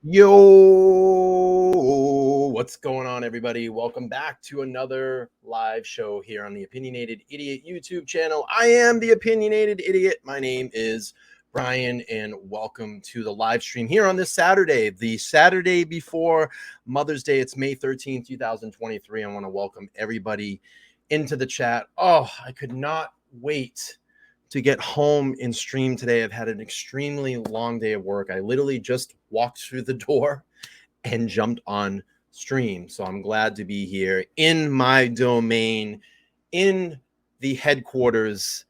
Yo, what's going on, everybody? Welcome back to another live show here on the Opinionated Idiot YouTube channel. I am the Opinionated Idiot. My name is Brian, and welcome to the live stream here on this Saturday, the Saturday before Mother's Day. It's May 13th, 2023. I want to welcome everybody into the chat. Oh, I could not wait to get home and stream today. I've had an extremely long day of work. I literally just walked through the door and jumped on stream. So I'm glad to be here in my domain, in the headquarters.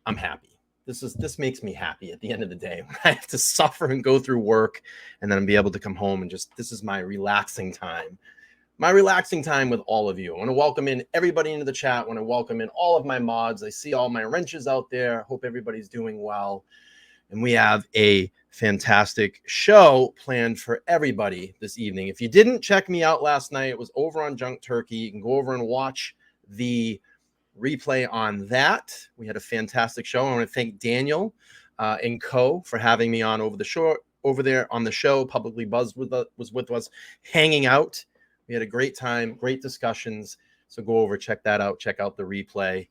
I'm happy. This makes me happy at the end of the day. I have to suffer and go through work and then be able to come home and just, this is my relaxing time. My relaxing time with all of you. I want to welcome in everybody into the chat. I want to welcome in all of my mods. I see all my wrenches out there. Hope everybody's doing well. And we have a fantastic show planned for everybody this evening. If you didn't check me out last night, it was over on Junk Turkey. You can go over and watch the replay on that. We had a fantastic show. I want to thank Daniel and Co for having me on over there on the show. Publicly Buzzed was with us, hanging out. We had a great time, great discussions. So go over, check that out, check out the replay.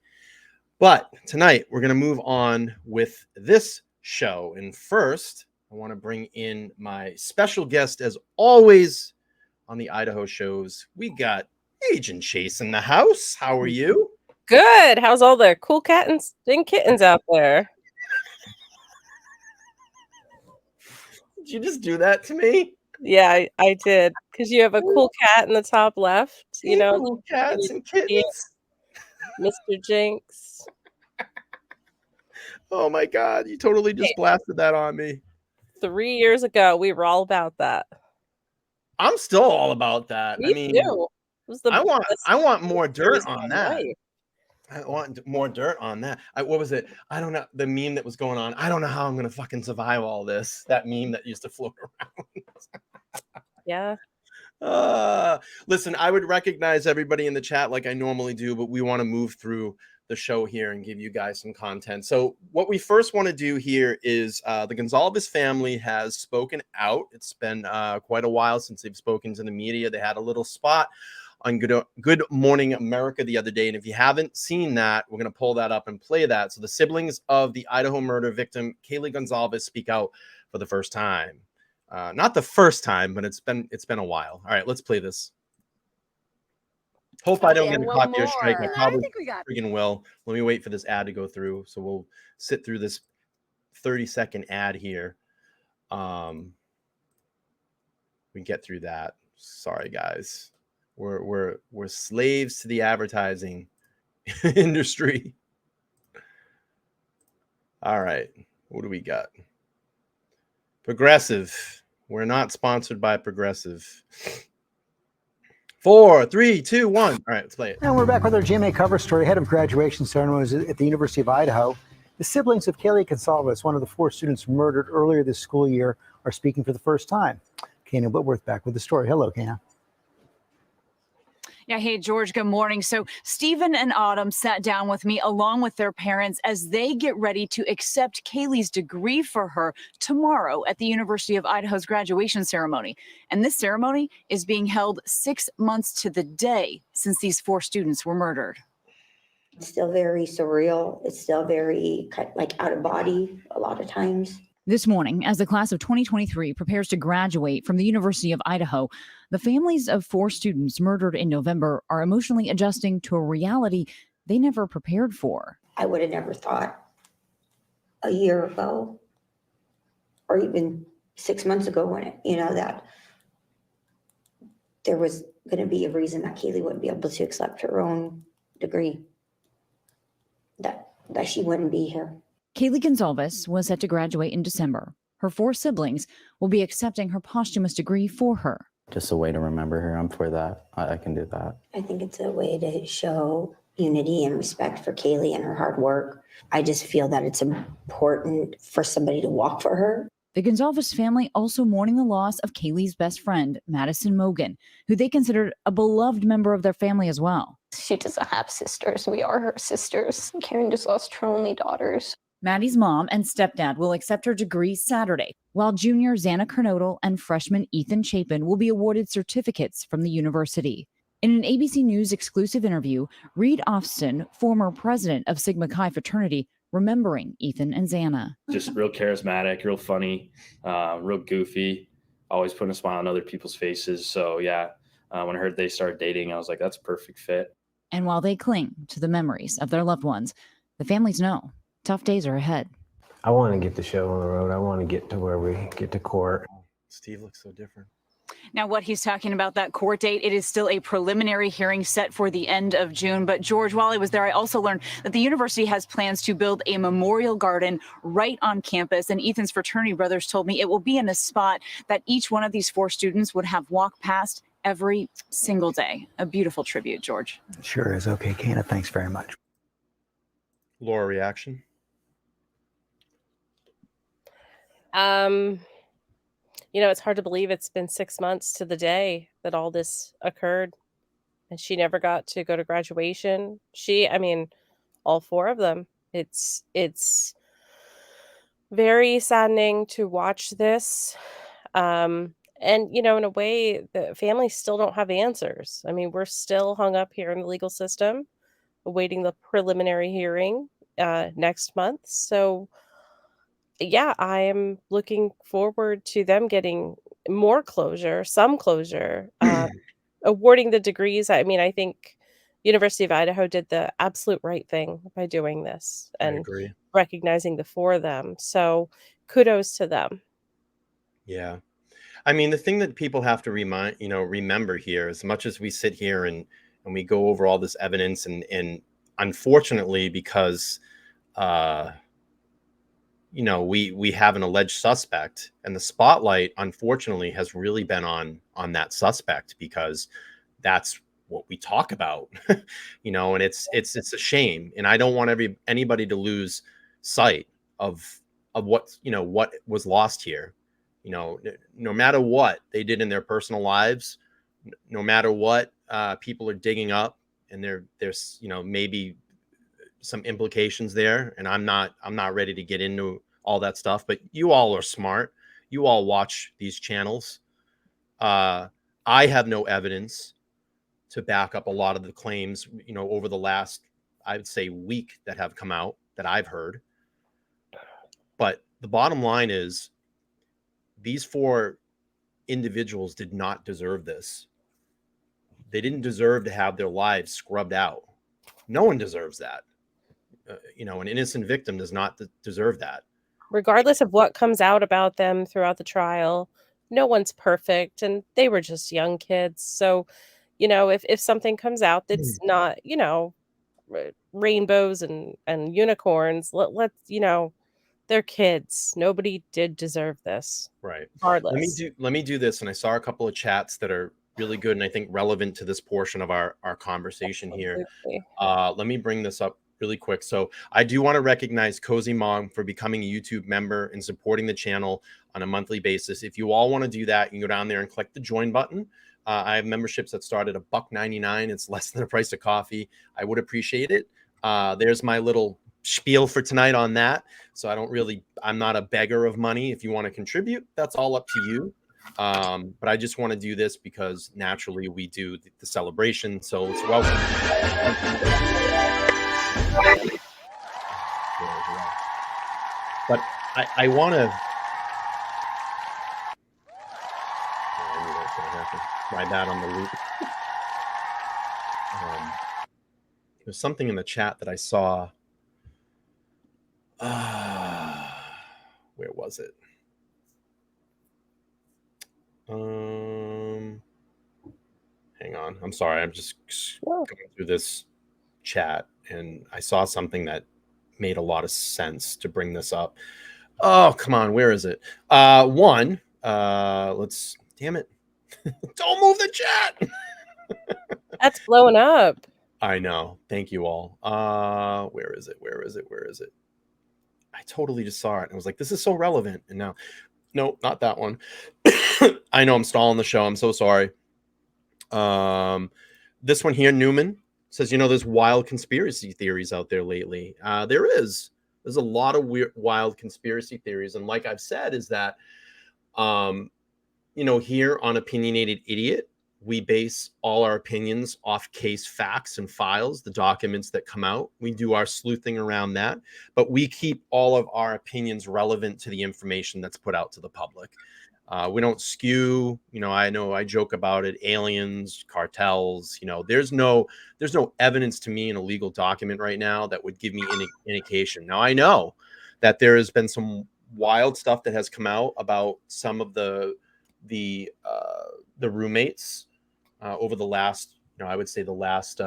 But tonight we're going to move on with this show. And first, I want to bring in my special guest, as always, on the Idaho shows. We got Agent Chase in the house. How are you? Good. How's all the cool cats and kittens out there? Did you just do that to me? Yeah, I did. Because you have a cool cat in the top left. You know, cool cats and kittens. Mr. Jinx. Oh my God, you totally just blasted that on me. 3 years ago, we were all about that. I'm still all about that. Me too. I want more dirt on that. I want more dirt on that. What was it? I don't know. The meme that was going on. I don't know how I'm going to fucking survive all this. That meme that used to float around. Yeah. Listen, I would recognize everybody in the chat like I normally do, but we want to move through the show here and give you guys some content. So what we first want to do here is the Gonzalez family has spoken out. It's been quite a while since they've spoken to the media. They had a little spot on Good Morning America the other day. And if you haven't seen that, we're going to pull that up and play that. So the siblings of the Idaho murder victim, Kaylee Gonzalez, speak out for the first time. Not the first time, but it's been a while. All right, let's play this. Hope I don't get a copyright strike. I probably freaking will. Let me wait for this ad to go through. So we'll sit through this 30-second ad here. We can get through that. Sorry, guys. We're slaves to the advertising industry. All right, what do we got? Progressive. We're not sponsored by Progressive. 4, 3, 2, 1. All right, let's play it. And we're back with our GMA cover story ahead of graduation ceremonies at the University of Idaho. The siblings of Kaylee Gonzalez, one of the 4 students murdered earlier this school year, are speaking for the first time. Kana Whitworth back with the story. Hello, Kana. Yeah, hey, George, good morning. So Stephen and Autumn sat down with me along with their parents as they get ready to accept Kaylee's degree for her tomorrow at the University of Idaho's graduation ceremony. And this ceremony is being held 6 months to the day since these 4 students were murdered. It's still very surreal. It's still very like out of body a lot of times. This morning, as the class of 2023 prepares to graduate from the University of Idaho, the families of 4 students murdered in November are emotionally adjusting to a reality they never prepared for. I would have never thought a year ago or even 6 months ago when that there was going to be a reason that Kaylee wouldn't be able to accept her own degree, that she wouldn't be here. Kaylee Gonzalez was set to graduate in December. Her 4 siblings will be accepting her posthumous degree for her. Just a way to remember her. I'm for that. I can do that. I think it's a way to show unity and respect for Kaylee and her hard work. I just feel that it's important for somebody to walk for her. The Gonzalez family also mourning the loss of Kaylee's best friend, Madison Mogan, who they considered a beloved member of their family as well. She doesn't have sisters. We are her sisters. Karen just lost her only daughters. Maddie's mom and stepdad will accept her degrees Saturday, while junior Xana Kernodle and freshman Ethan Chapin will be awarded certificates from the university. In an ABC News exclusive interview, Reed Ofston, former president of Sigma Chi fraternity, remembering Ethan and Xana. Just real charismatic, real funny, real goofy, always putting a smile on other people's faces. So yeah, when I heard they started dating, I was like, that's a perfect fit. And while they cling to the memories of their loved ones, the families know tough days are ahead. I want to get the show on the road. I want to get to where we get to court. Steve looks so different. Now, what he's talking about, that court date, it is still a preliminary hearing set for the end of June. But George, while I was there, I also learned that the university has plans to build a memorial garden right on campus. And Ethan's fraternity brothers told me it will be in a spot that each one of these 4 students would have walked past every single day. A beautiful tribute, George. Sure is. Okay, Kana, thanks very much. Laura, reaction? It's hard to believe it's been 6 months to the day that all this occurred, and she never got to go to graduation. All 4 of them. It's very saddening to watch this. And, in a way, the families still don't have answers. We're still hung up here in the legal system, awaiting the preliminary hearing next month. So, yeah, I am looking forward to them getting more closure, some closure, awarding the degrees. I think University of Idaho did the absolute right thing by doing this I and agree. recognizing the 4 of them. So kudos to them. Yeah. The thing that people have to remember here, as much as we sit here and we go over all this evidence and unfortunately, because, we have an alleged suspect, and the spotlight, unfortunately, has really been on that suspect, because that's what we talk about, and it's a shame. And I don't want anybody to lose sight of what was lost here. No matter what they did in their personal lives, no matter what people are digging up, and there's maybe some implications there, and I'm not ready to get into all that stuff, but you all are smart. You all watch these channels. I have no evidence to back up a lot of the claims, over the last, I would say, week that have come out that I've heard. But the bottom line is, these 4 individuals did not deserve this. They didn't deserve to have their lives scrubbed out. No one deserves that. An innocent victim does not deserve that. Regardless of what comes out about them throughout the trial, no one's perfect, and they were just young kids. So, if something comes out that's not, rainbows and unicorns, let's, they're kids. Nobody did deserve this. Right. Regardless. Let me do this. And I saw a couple of chats that are really good and I think relevant to this portion of our conversation here. Let me bring this up really quick. So I do want to recognize Cozy Mom for becoming a YouTube member and supporting the channel on a monthly basis. If you all want to do that, you can go down there and click the join button. I have memberships that start at $1.99. It's less than the price of coffee. I would appreciate it. There's my little spiel for tonight on that. So I'm not a beggar of money. If you want to contribute, that's all up to you. But I just want to do this because naturally we do the celebration. So it's welcome. But I want to. I knew that was going to happen. My bad on the loop. There's something in the chat that I saw. Where was it? Hang on. I'm sorry. I'm just going through this chat and I saw something that made a lot of sense to bring this up. Oh, come on. Where is it? Damn it. Don't move the chat. That's blowing up. I know. Thank you all. Where is it? I totally just saw it and I was like, this is so relevant. And now, no, not that one. I know I'm stalling the show. I'm so sorry. This one here, Newman says, there's wild conspiracy theories out there lately. There is. There's a lot of weird, wild conspiracy theories. And like I've said, is that, you know, here on Opinionated Idiot, we base all our opinions off case facts and files, the documents that come out. We do our sleuthing around that, but we keep all of our opinions relevant to the information that's put out to the public. We don't skew, you know I joke about it, aliens, cartels, you know, there's no evidence to me in a legal document right now that would give me any indication. Now, I know that there has been some wild stuff that has come out about some of the roommates over the last, you know, I would say the last,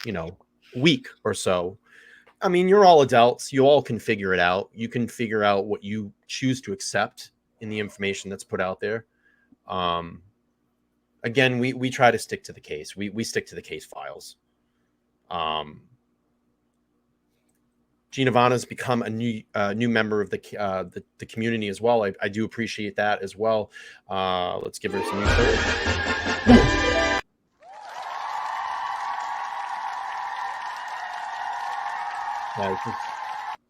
you know, week or so. I mean, you're all adults. You all can figure it out. You can figure out what you choose to accept in the information that's put out there. Again, we try to stick to the case. We stick to the case files. Giovanna's become a new member of the community as well. I do appreciate that as well. Let's give her some new service.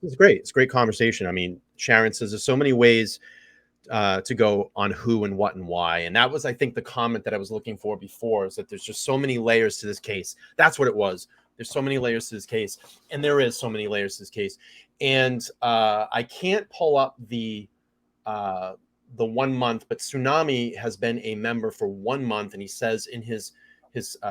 It's great. It's a great conversation. I mean, Sharon says there's so many ways to go on who and what and why. And that was, I think, the comment that I was looking for before, is that there's just so many layers to this case. That's what it was. There's so many layers to this case. And there is so many layers to this case. And I can't pull up the 1 month, but Tsunami has been a member for 1 month. And he says in his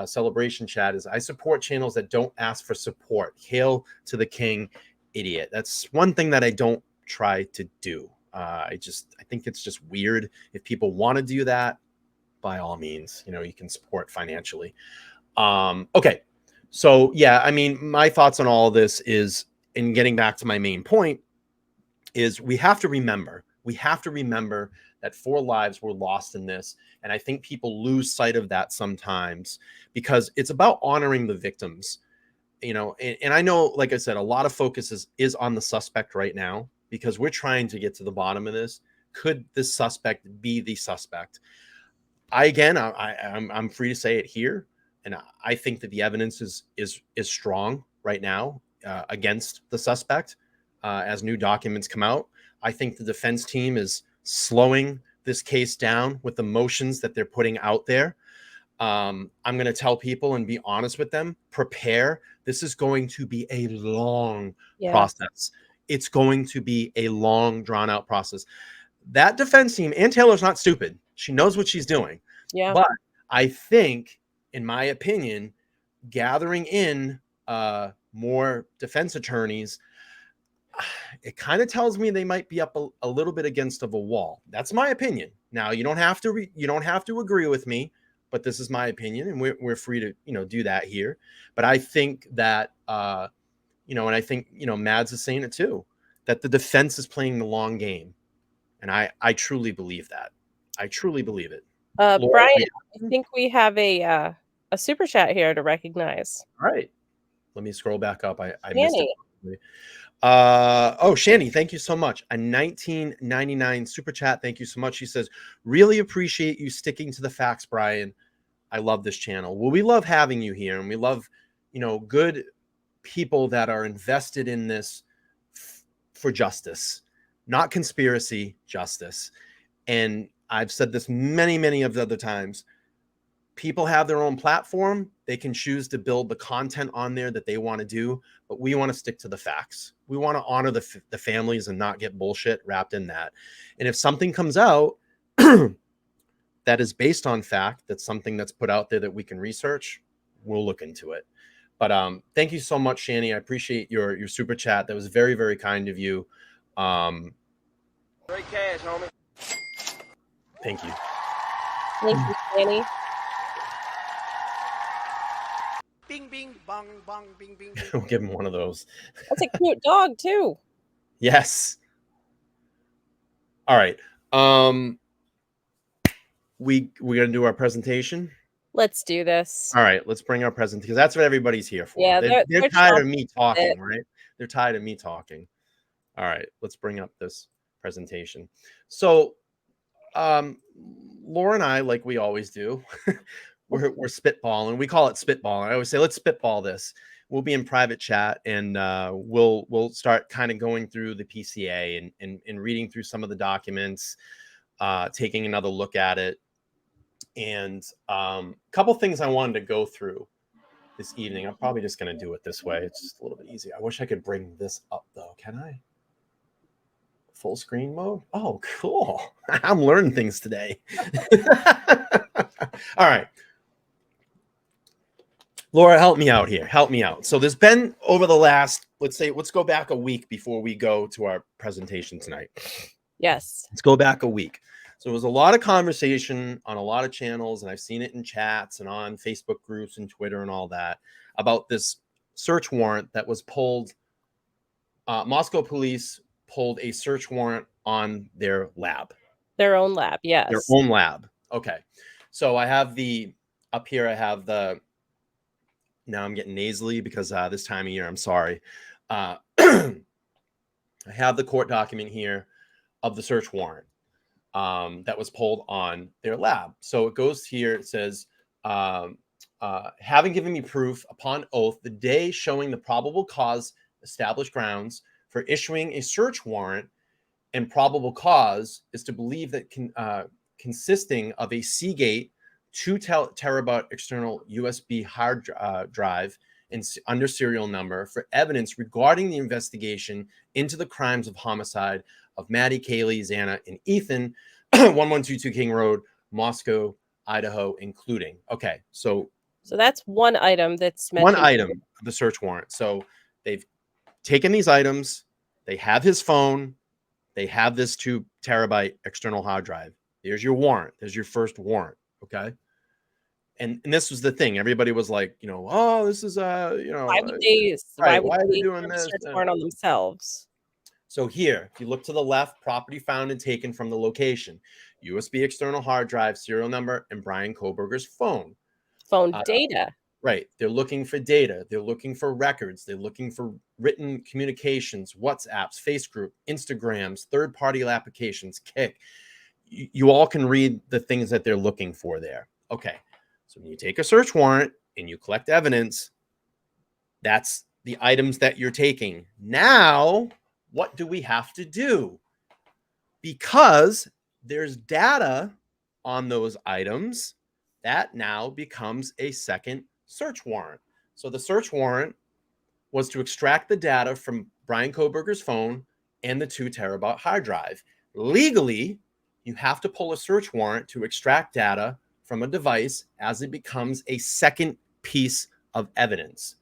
celebration chat is, I support channels that don't ask for support. Hail to the king, idiot. That's one thing that I don't try to do. I think it's just weird. If people want to do that, by all means, you know, you can support financially. Okay. So yeah, I mean, my thoughts on all of this is, in getting back to my main point, is we have to remember that 4 lives were lost in this. And I think people lose sight of that sometimes, because it's about honoring the victims, you know, and I know, like I said, a lot of focus is on the suspect right now, because we're trying to get to the bottom of this. Could this suspect be the suspect? I'm free to say it here. And I think that the evidence is strong right now against the suspect as new documents come out. I think the defense team is slowing this case down with the motions that they're putting out there. I'm going to tell people and be honest with them, prepare. This is going to be a long process. It's going to be a long, drawn out process. That defense team, and Taylor's not stupid. She knows what she's doing. Yeah. But I think, in my opinion, gathering in more defense attorneys, it kind of tells me they might be up a little bit against of a wall. That's my opinion. Now, you don't have to agree with me, but this is my opinion, and we're free to, you know, do that here. But I think that you know, and I think, you know, Mads is saying it too, that the defense is playing the long game, and I truly believe that. I truly believe it. Laura, Brian, I think we have a super chat here to recognize. All right, let me scroll back up. I missed it. Oh, Shani, thank you so much. A 19.99 super chat. Thank you so much. She says, really appreciate you sticking to the facts, Brian. I love this channel. Well, we love having you here, and we love, you know, good people that are invested in this for justice, not conspiracy, justice. And I've said this many of the other times. People have their own platform. They can choose to build the content on there that they want to do, but we want to stick to the facts. We want to honor the families and not get bullshit wrapped in that. And if something comes out that is based on fact, that's something that's put out there that we can research, we'll look into it. But thank you so much, Shani. I appreciate your super chat. That was very, very kind of you. Great cash, homie. Thank you. Thank you, Shani. Bing, bing, bong, bong, bing, bing, bing. We'll give him one of those. That's a cute dog too. Yes. All right. We're gonna do our presentation. Let's do this. All right, let's bring our present, because that's what everybody's here for. Yeah, they're tired of me talking, right? They're tired of me talking. All right, let's bring up this presentation. So, Laura and I, like we always do, we're spitballing. We call it spitballing. I always say, let's spitball this. we'll be in private chat, and we'll start kind of going through the PCA and reading through some of the documents, taking another look at it. And a couple things I wanted to go through this evening. I'm probably just going to do it this way. It's just a little bit easier. I wish I could bring this up, though. Can I? Full screen mode? Oh, cool. I'm learning things today. All right. Laura, help me out here. Help me out. So there's been over the last, let's go back a week before we go to our presentation tonight. Yes. Let's go back a week. So there was a lot of conversation on a lot of channels, and I've seen it in chats and on Facebook groups and Twitter and all that, about this search warrant that was pulled. Moscow police pulled a search warrant on their lab. Their own lab, yes. Their own lab. Okay. So I have up here, I have now I'm getting nasally because this time of year, I'm sorry. I have the court document here of the search warrant that was pulled on their lab. So it goes here, it says, having given me proof upon oath the day showing the probable cause established grounds for issuing a search warrant, and probable cause is to believe that consisting of a Seagate 2 terabyte external USB hard drive and under serial number for evidence regarding the investigation into the crimes of homicide of Maddie, Kaylee, Xana, and Ethan, 1122 King Road, Moscow, Idaho, including. Okay, so that's one item that's mentioned. One item of the search warrant. So they've taken these items, they have his phone, they have this 2 terabyte external hard drive. There's your warrant. There's your first warrant. Okay. And this was the thing. Everybody was like, oh, this is why would they doing this? Search warrant on themselves. So here, if you look to the left, property found and taken from the location, USB external hard drive, serial number, and Bryan Kohberger's phone. Phone data. Right. They're looking for data. They're looking for records. They're looking for written communications, WhatsApps, Facebook, Instagrams, third-party applications, Kik. You all can read the things that they're looking for there. Okay. So when you take a search warrant and you collect evidence, that's the items that you're taking. Now, what do we have to do? Because there's data on those items, that now becomes a second search warrant. So the search warrant was to extract the data from Bryan Kohberger's phone and the 2 terabyte hard drive. Legally, you have to pull a search warrant to extract data from a device as it becomes a second piece of evidence.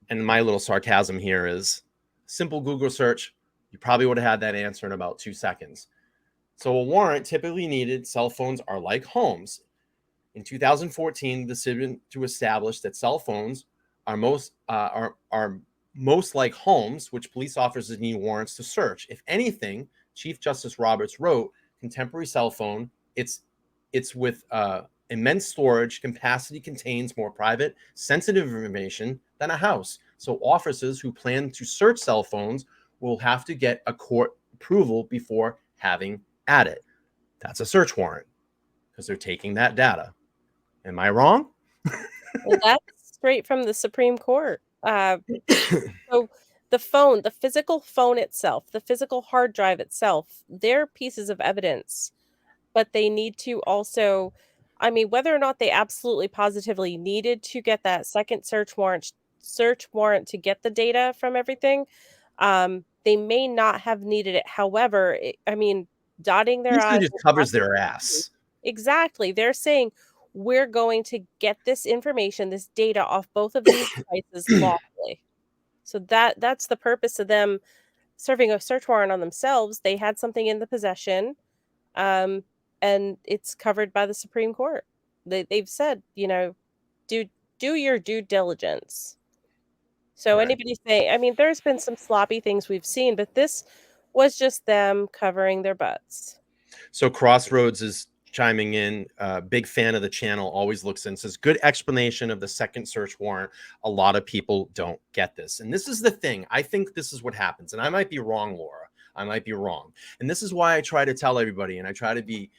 And my little sarcasm here is simple Google search. You probably would have had that answer in about 2 seconds. So a warrant typically needed. Cell phones are like homes. In 2014, the decision to establish that cell phones are most like homes, which police officers need warrants to search. If anything, Chief Justice Roberts wrote, contemporary cell phone, it's with immense storage capacity, contains more private, sensitive information than a house. So officers who plan to search cell phones will have to get a court approval before having at it. That's a search warrant because they're taking that data. Am I wrong? Well, that's straight from the Supreme Court. So the phone, the physical phone itself, the physical hard drive itself, they're pieces of evidence, but they need to also, whether or not they absolutely positively needed to get that second search warrant to get the data from everything, they may not have needed it. However, dotting their I's just covers their ass. Exactly. They're saying, we're going to get this information, this data off both of these devices lawfully. So that's the purpose of them serving a search warrant on themselves. They had something in the possession, and it's covered by the Supreme Court. They've said, do your due diligence. So Right. Anybody say, there's been some sloppy things we've seen, but this was just them covering their butts. So Crossroads is chiming in, big fan of the channel, always looks in, says, good explanation of the second search warrant. A lot of people don't get this. And this is the thing. I think this is what happens. And I might be wrong, Laura. I might be wrong. And this is why I try to tell everybody, and I try to be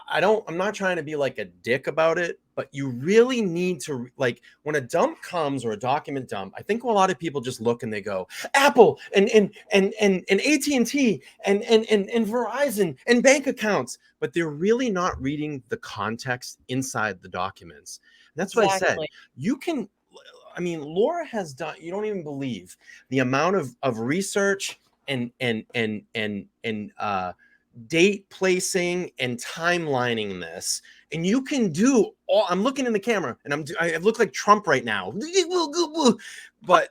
I'm not trying to be like a dick about it, but you really need to, like, when a dump comes or a document dump, I think a lot of people just look and they go, Apple and AT&T and Verizon and bank accounts, but they're really not reading the context inside the documents. And that's what I said. You can, I mean, Laura has done, you don't even believe the amount of research and date placing and timelining this, and you can do all. I'm looking in the camera and I look like Trump right now, but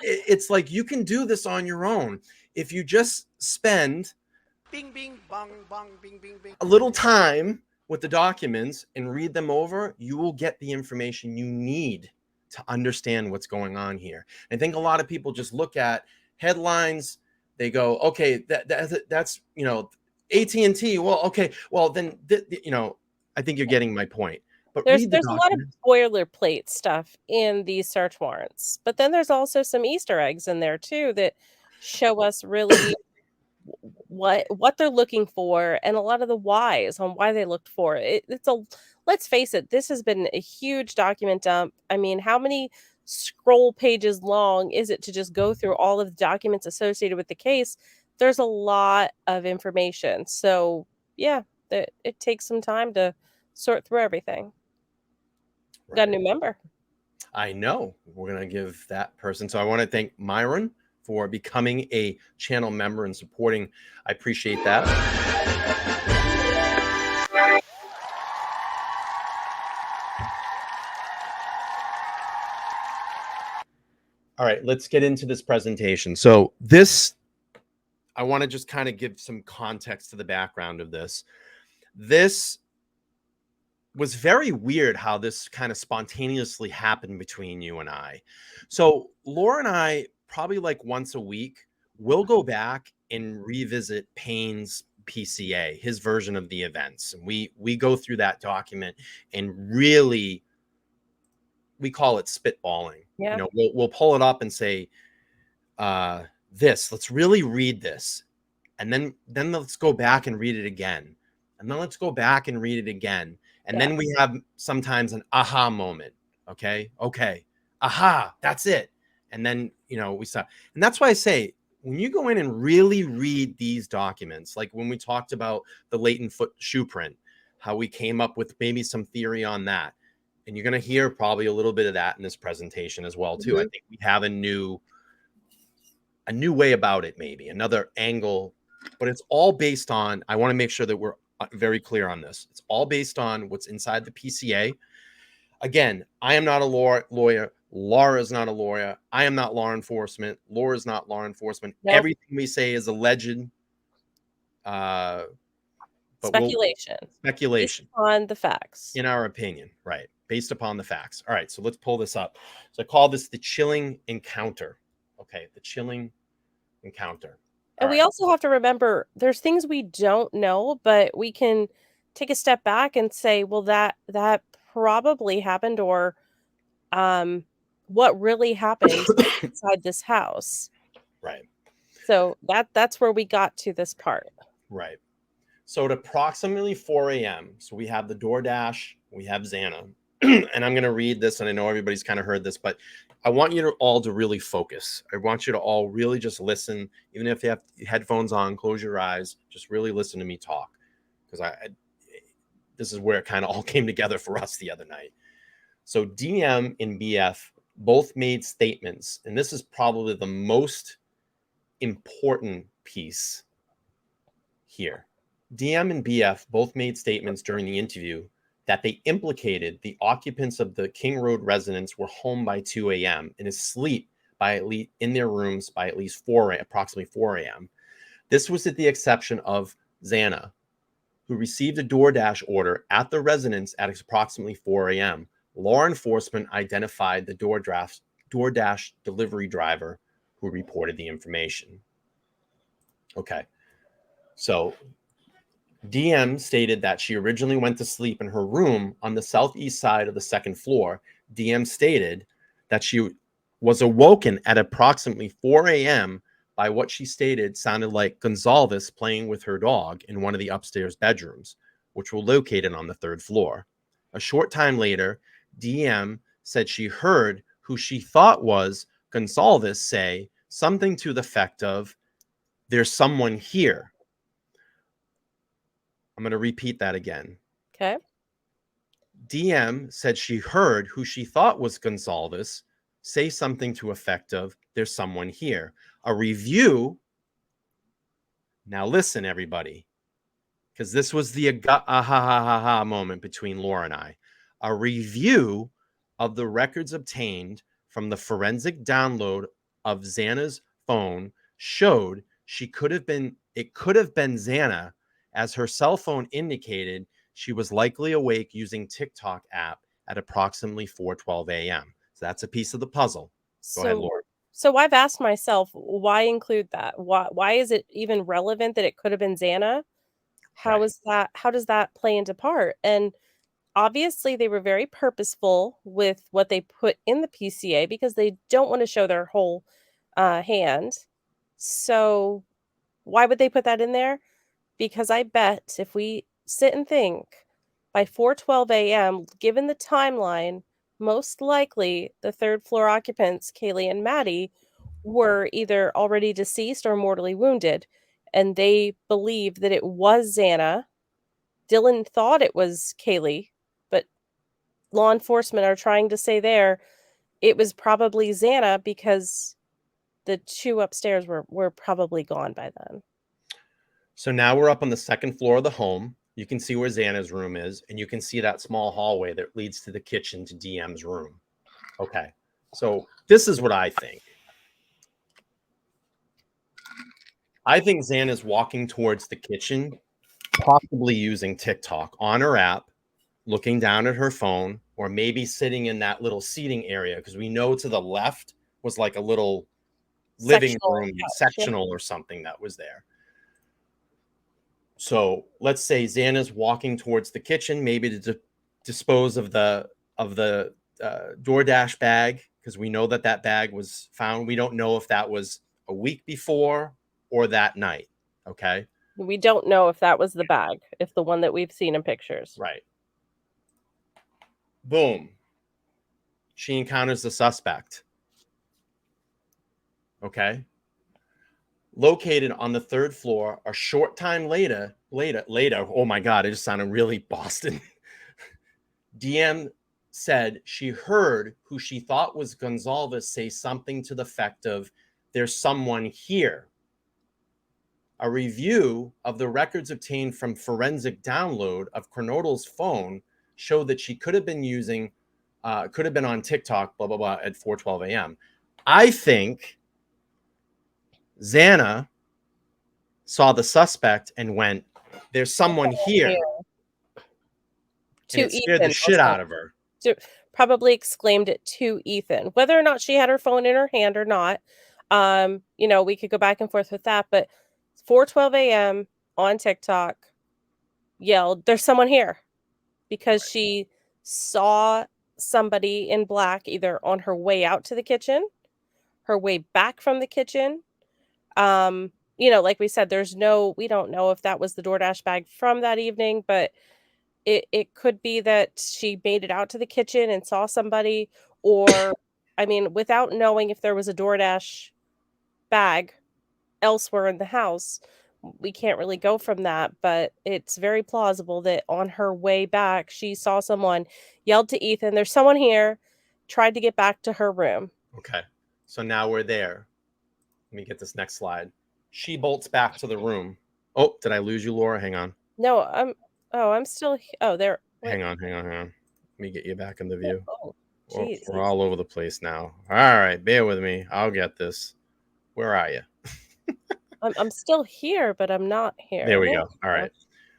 it's like you can do this on your own if you just spend Bing, bing, bong, bong, bing, bing, bing. a little time with the documents and read them over. You will get the information you need to understand what's going on here. I think a lot of people just look at headlines. They go, okay, that's, you know, AT&T. Well, okay, well then, you know, I think you're getting my point. But there's a lot of boilerplate stuff in these search warrants, but then there's also some Easter eggs in there too that show us really what they're looking for, and a lot of the whys on why they looked for it. Let's face it, this has been a huge document dump. I mean, how many scroll pages long is it to just go through all of the documents associated with the case? There's a lot of information. So yeah, it takes some time to sort through everything. Right. Got a new member. I know. We're going to give that person. So I want to thank Myron for becoming a channel member and supporting. I appreciate that. All right, let's get into this presentation. So this, I want to just kind of give some context to the background of this. This was very weird how this kind of spontaneously happened between you and I. So Laura and I, probably like once a week, we'll go back and revisit Payne's PCA, his version of the events. And we go through that document and really, we call it spitballing. Yeah. You know, we'll pull it up and say, let's really read this. And then let's go back and read it again. And then let's go back and read it again. And then we have sometimes an aha moment. Okay. Aha, that's it. And then, you know, we stop. And that's why I say, when you go in and really read these documents, like when we talked about the latent foot shoe print, how we came up with maybe some theory on that. And you're going to hear probably a little bit of that in this presentation as well, too. I think we have a new way about it, maybe another angle, but it's all based on, I want to make sure that we're very clear on this. It's all based on what's inside the PCA. Again, I am not a lawyer. Laura is not a lawyer. I am not law enforcement. Laura is not law enforcement. Nope. Everything we say is alleged. Speculation. Speculation. Based on the facts. In our opinion, right. Based upon the facts. All right, so let's pull this up. So I call this the chilling encounter. Okay, the chilling encounter. And we also have to remember there's things we don't know, but we can take a step back and say, well, that probably happened, or what really happened inside this house. Right. So that's where we got to this part. Right. So at approximately 4 a.m., so we have the DoorDash, we have Xana, and I'm going to read this, and I know everybody's kind of heard this, but I want you all to really focus. I want you to all really just listen, even if you have headphones on, close your eyes, just really listen to me talk, because this is where it kind of all came together for us the other night. So DM and BF both made statements, and this is probably the most important piece here. DM and BF both made statements during the interview that they implicated the occupants of the King Road residence were home by 2 a.m. and asleep by at least in their rooms by at least approximately 4 a.m. This was at the exception of Xana, who received a DoorDash order at the residence at approximately 4 a.m. Law enforcement identified the DoorDash delivery driver who reported the information. Okay, so DM stated that she originally went to sleep in her room on the southeast side of the second floor. DM stated that she was awoken at approximately 4 a.m. by what she stated sounded like Gonzalez playing with her dog in one of the upstairs bedrooms. which were located on the 3rd floor. A short time later, DM said she heard who she thought was Gonsalves say something to the effect of, "There's someone here." I'm going to repeat that again. Okay. DM said she heard who she thought was Gonsalves say something to effect of, "There's someone here." A review. Now listen, everybody, because this was the ha moment between Laura and I. A review of the records obtained from the forensic download of Xana's phone showed it could have been Xana, as her cell phone indicated she was likely awake using TikTok app at approximately 4:12 a.m. So that's a piece of the puzzle. Go ahead, Laura. So I've asked myself, why include that? Why is it even relevant that it could have been Xana? How does that play into part? And obviously they were very purposeful with what they put in the PCA because they don't want to show their whole hand. So why would they put that in there? Because I bet if we sit and think, by 4:12 a.m., given the timeline, most likely the 3rd floor occupants, Kaylee and Maddie, were either already deceased or mortally wounded, and they believed that it was Xana. Dylan thought it was Kaylee, but law enforcement are trying to say there it was probably Xana because the 2 upstairs were probably gone by then. So now we're up on the 2nd floor of the home. You can see where Xana's room is, and you can see that small hallway that leads to the kitchen to DM's room. Okay, so this is what I think. I think Xana's walking towards the kitchen, possibly using TikTok on her app, looking down at her phone, or maybe sitting in that little seating area, because we know to the left was like a little living room sectional or something that was there. So let's say Xana's walking towards the kitchen, maybe to dispose of the DoorDash bag, because we know that bag was found. We don't know if that was a week before or that night. Okay. We don't know if that was the bag, if the one that we've seen in pictures. Right. Boom. She encounters the suspect. Okay. Located on the 3rd floor, a short time later, oh my God, it just sounded really Boston. DM said she heard who she thought was Gonsalves say something to the effect of, "There's someone here." A review of the records obtained from forensic download of Kernodle's phone showed that she could have been on TikTok, blah, blah, blah, at 4:12 a.m. I think Xana saw the suspect and went, "There's someone here." And it scared the shit out of her. Probably exclaimed it to Ethan. Whether or not she had her phone in her hand or not, we could go back and forth with that, but 4:12 a.m. on TikTok yelled, "There's someone here," because she saw somebody in black either on her way out to the kitchen, her way back from the kitchen. Like we said, we don't know if that was the DoorDash bag from that evening, but it could be that she made it out to the kitchen and saw somebody, or without knowing if there was a DoorDash bag elsewhere in the house, we can't really go from that, but it's very plausible that on her way back, she saw someone, yelled to Ethan, "There's someone here," tried to get back to her room. Okay. So now we're there. Let me get this next slide. She bolts back to the room. Oh, did I lose you, Laura? Hang on. No, I'm still, there. Wait. Hang on. Let me get you back in the view. Oh, geez. We're all over the place now. All right, bear with me. I'll get this. Where are you? I'm still here, but I'm not here. There we go. All right.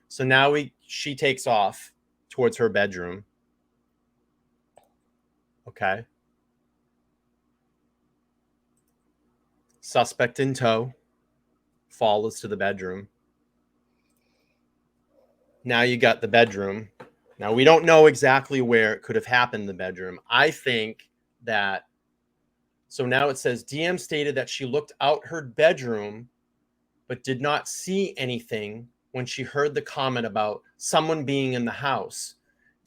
So now she takes off towards her bedroom. Okay. Suspect in tow. Follows to the bedroom. Now you got the bedroom. Now we don't know exactly where it could have happened in the bedroom. I think that, so now it says DM stated that she looked out her bedroom but did not see anything when she heard the comment about someone being in the house.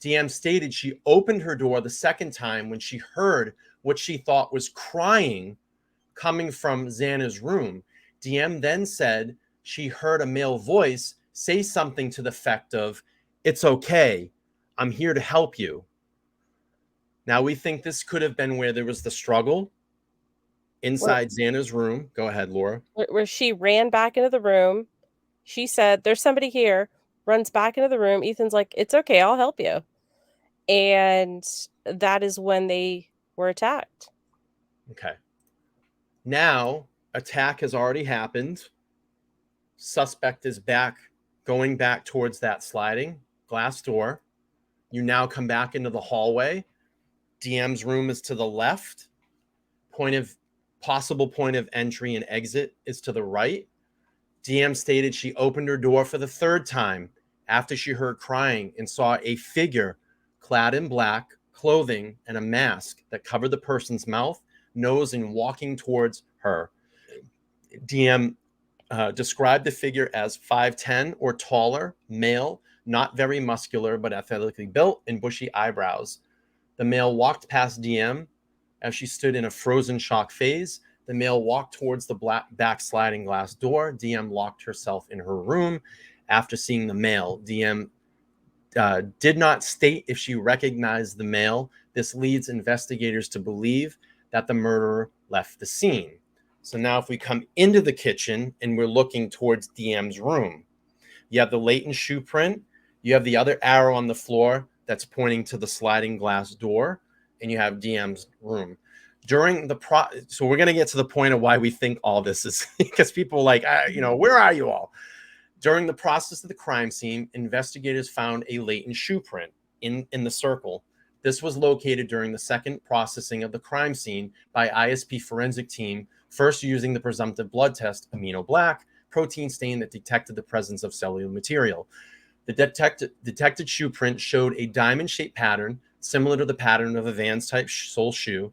DM stated she opened her door the second time when she heard what she thought was crying coming from Xana's room. DM then said she heard a male voice say something to the effect of, "It's okay, I'm here to help you." Now we think this could have been where there was the struggle inside Xana's room. Go ahead, Laura. Where she ran back into the room. She said, "There's somebody here," runs back into the room. Ethan's like, "It's okay, I'll help you." And that is when they were attacked. Okay. Now, attack has already happened. Suspect is back, going back towards that sliding glass door. You now come back into the hallway. DM's room is to the left. Possible point of entry and exit is to the right. DM stated she opened her door for the third time after she heard crying and saw a figure clad in black clothing and a mask that covered the person's mouth, nose, and walking towards her. DM described the figure as 5'10" or taller, male, not very muscular, but athletically built, and bushy eyebrows. The male walked past DM as she stood in a frozen shock phase. The male walked towards the back sliding glass door. DM locked herself in her room after seeing the male. DM did not state if she recognized the male. This leads investigators to believe that the murderer left the scene. So now if we come into the kitchen and we're looking towards DM's room, you have the latent shoe print. You have the other arrow on the floor that's pointing to the sliding glass door, and you have DM's room. During the so we're going to get to the point of why we think all this is, because people are like, where are you all? During the process of the crime scene, investigators found a latent shoe print in the circle. This was located during the second processing of the crime scene by ISP forensic team, first using the presumptive blood test amino black protein stain that detected the presence of cellular material. The detected shoe print showed a diamond-shaped pattern similar to the pattern of a Vans-type sole shoe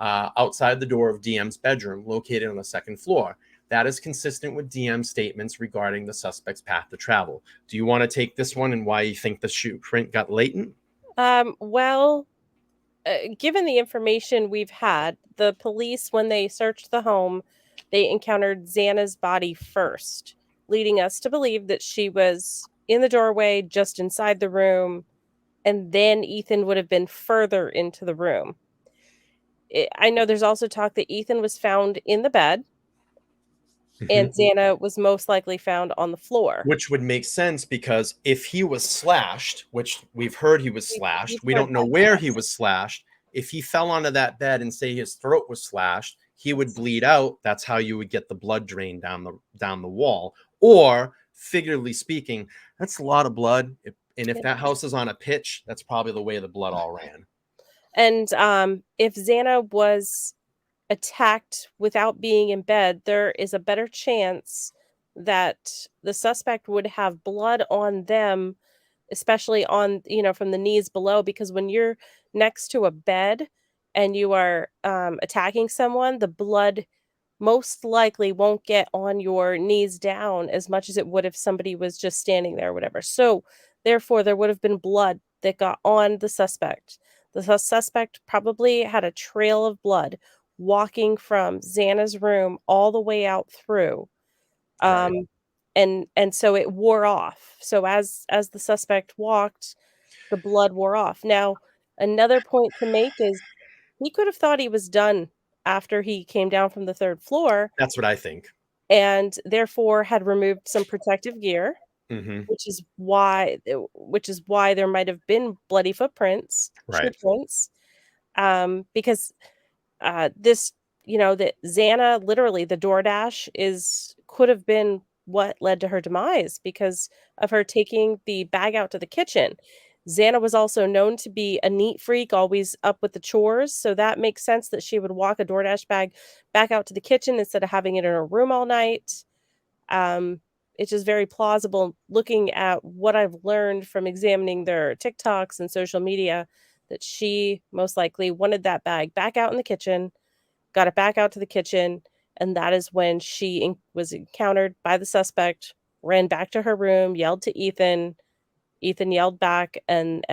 outside the door of DM's bedroom, located on the second floor. That is consistent with DM's statements regarding the suspect's path to travel. Do you want to take this one and why you think the shoe print got latent? Given the information we've had, the police, when they searched the home, they encountered Xana's body first, leading us to believe that she was in the doorway, just inside the room, and then Ethan would have been further into the room. I know there's also talk that Ethan was found in the bed, and Xana was most likely found on the floor. Which would make sense, because if he was slashed, which we've heard he was slashed, we don't know where he was slashed. If he fell onto that bed and say his throat was slashed, he would bleed out. That's how you would get the blood drain down the wall. Or, figuratively speaking, that's a lot of blood. And if that house is on a pitch, that's probably the way the blood all ran. And if Xana was attacked without being in bed, there is a better chance that the suspect would have blood on them, especially on, from the knees below, because when you're next to a bed and you are attacking someone, the blood most likely won't get on your knees down as much as it would if somebody was just standing there or whatever. So therefore, there would have been blood that got on the suspect. The suspect probably had a trail of blood walking from Xana's room all the way out through. Right. And so it wore off. So as the suspect walked, the blood wore off. Now, another point to make is he could have thought he was done after he came down from the third floor. That's what I think. And therefore had removed some protective gear, Mm-hmm. which is why there might have been bloody footprints, Right. footprints, because this, that Xana, literally the DoorDash could have been what led to her demise because of her taking the bag out to the kitchen. Xana was also known to be a neat freak, always up with the chores. So that makes sense that she would walk a DoorDash bag back out to the kitchen instead of having it in her room all night. It's just very plausible looking at what I've learned from examining their TikToks and social media that she most likely wanted that bag back out in the kitchen, got it back out to the kitchen, and that is when she was encountered by the suspect ran back to her room, yelled to Ethan. Ethan yelled back, and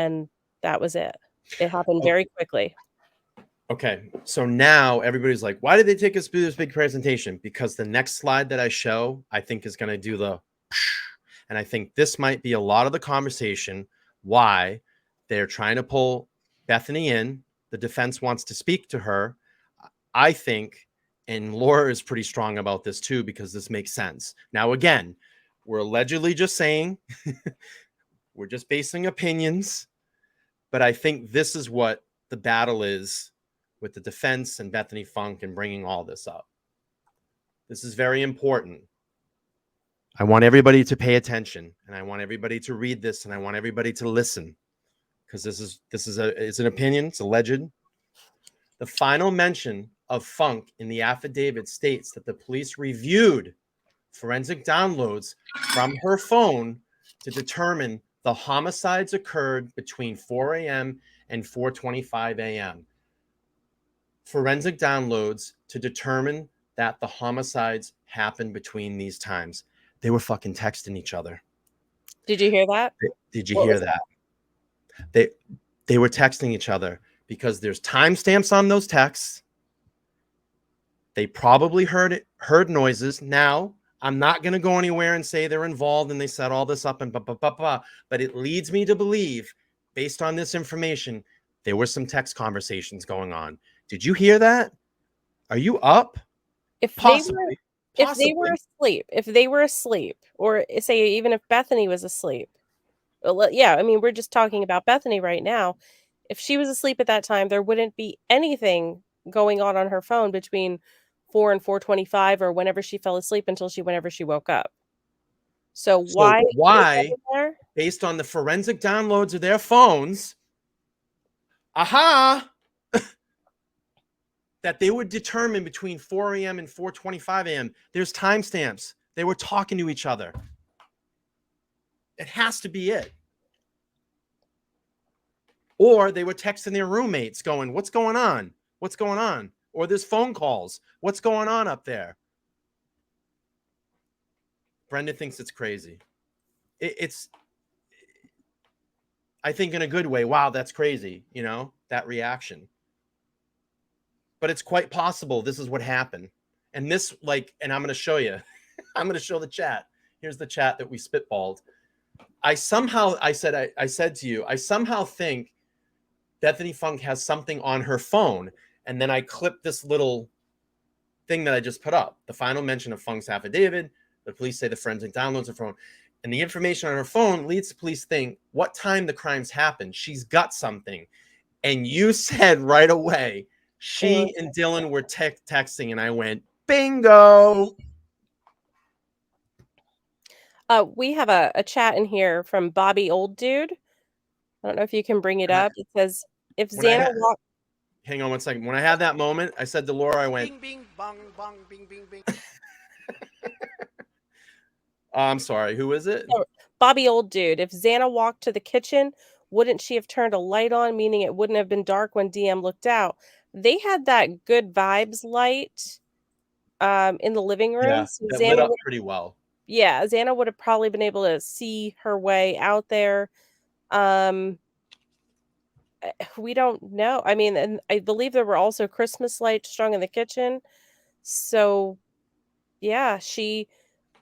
that was it. It happened very quickly. Okay, so now everybody's like, why did they take us through this big presentation? Because the next slide that I show, I think is going to do the, and I think this might be a lot of the conversation, why they're trying to pull Bethany in. The defense wants to speak to her. I think, and Laura is pretty strong about this too, because this makes sense. Now, again, we're allegedly just saying, we're just basing opinions, but I think this is what the battle is with the defense and Bethany Funk and bringing all this up. This is very important. I want everybody to pay attention, and I want everybody to read this, and I want everybody to listen, because it's an opinion. It's alleged. The final mention of Funk in the affidavit states that the police reviewed forensic downloads from her phone to determine the homicides occurred between 4 a.m. and 4:25 a.m. Forensic downloads to determine that the homicides happened between these times. They were fucking texting each other. Did you hear that? Did you hear that? They were texting each other because there's timestamps on those texts. They probably heard noises. Now, I'm not going to go anywhere and say they're involved and they set all this up and but it leads me to believe, based on this information, there were some text conversations going on. Did you hear that? Are you up? If Possibly. they were asleep, or say even if Bethany was asleep. Well, yeah, I mean, we're just talking about Bethany right now. If she was asleep at that time, there wouldn't be anything going on her phone between 4 and 4:25 or whenever she fell asleep until whenever she woke up. So why, based on the forensic downloads of their phones, that they would determine between 4 a.m. and 4:25 a.m. There's timestamps. They were talking to each other. It has to be it. Or they were texting their roommates going, what's going on? What's going on? Or there's phone calls. What's going on up there? Brenda thinks it's crazy. It's, I think in a good way, wow, that's crazy, you know, that reaction. But it's quite possible this is what happened. And this, and I'm going to show you. I'm going to show the chat. Here's the chat that we spitballed. I said to you, I somehow think Bethany Funk has something on her phone. And then I clipped this little thing that I just put up. The final mention of Funk's affidavit. The police say the forensic downloads her phone. And the information on her phone leads the police think what time the crimes happened. She's got something. And you said right away, she and Dylan were texting. And I went, bingo. We have a chat in here from Bobby Old Dude. I don't know if you can bring it up. It says, if Xana walked... Hang on one second. When I had that moment, I said to Laura, I went... Bing, bing, bong, bong, bing, bing, bing. I'm sorry. Who is it? Bobby Old Dude. If Xana walked to the kitchen, wouldn't she have turned a light on, meaning it wouldn't have been dark when DM looked out? They had that good vibes light in the living room. Yeah, so that lit up pretty well. Yeah, Xana would have probably been able to see her way out there. We don't know. I mean, and I believe there were also Christmas lights strung in the kitchen. So, yeah, she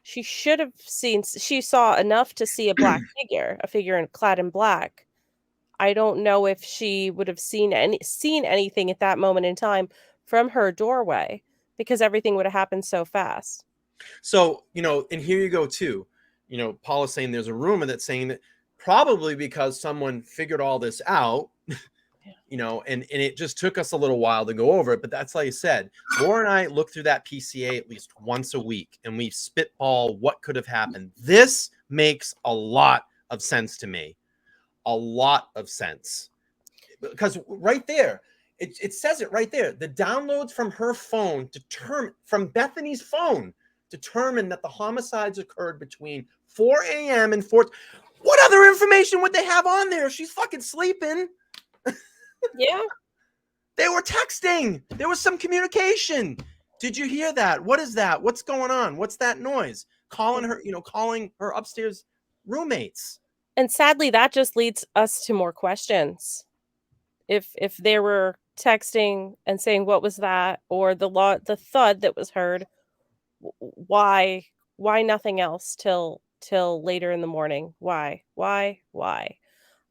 should have seen. She saw enough to see a black figure, a figure clad in black. I don't know if she would have seen anything at that moment in time from her doorway, because everything would have happened so fast. So, and here you go too. Paul is saying there's a rumor that's saying that probably because someone figured all this out, and it just took us a little while to go over it. But that's like I said, Laura and I look through that PCA at least once a week and we spitball what could have happened. This makes a lot of sense to me. A lot of sense. Because right there, it says it right there. The downloads from her phone from Bethany's phone determined that the homicides occurred between 4 a.m. and 4. What other information would they have on there? She's fucking sleeping. Yeah. They were texting. There was some communication. Did you hear that? What is that? What's going on? What's that noise? calling her, calling her upstairs roommates. And sadly, that just leads us to more questions. If they were texting and saying, "What was that?" or the thud that was heard, why nothing else till later in the morning? Why?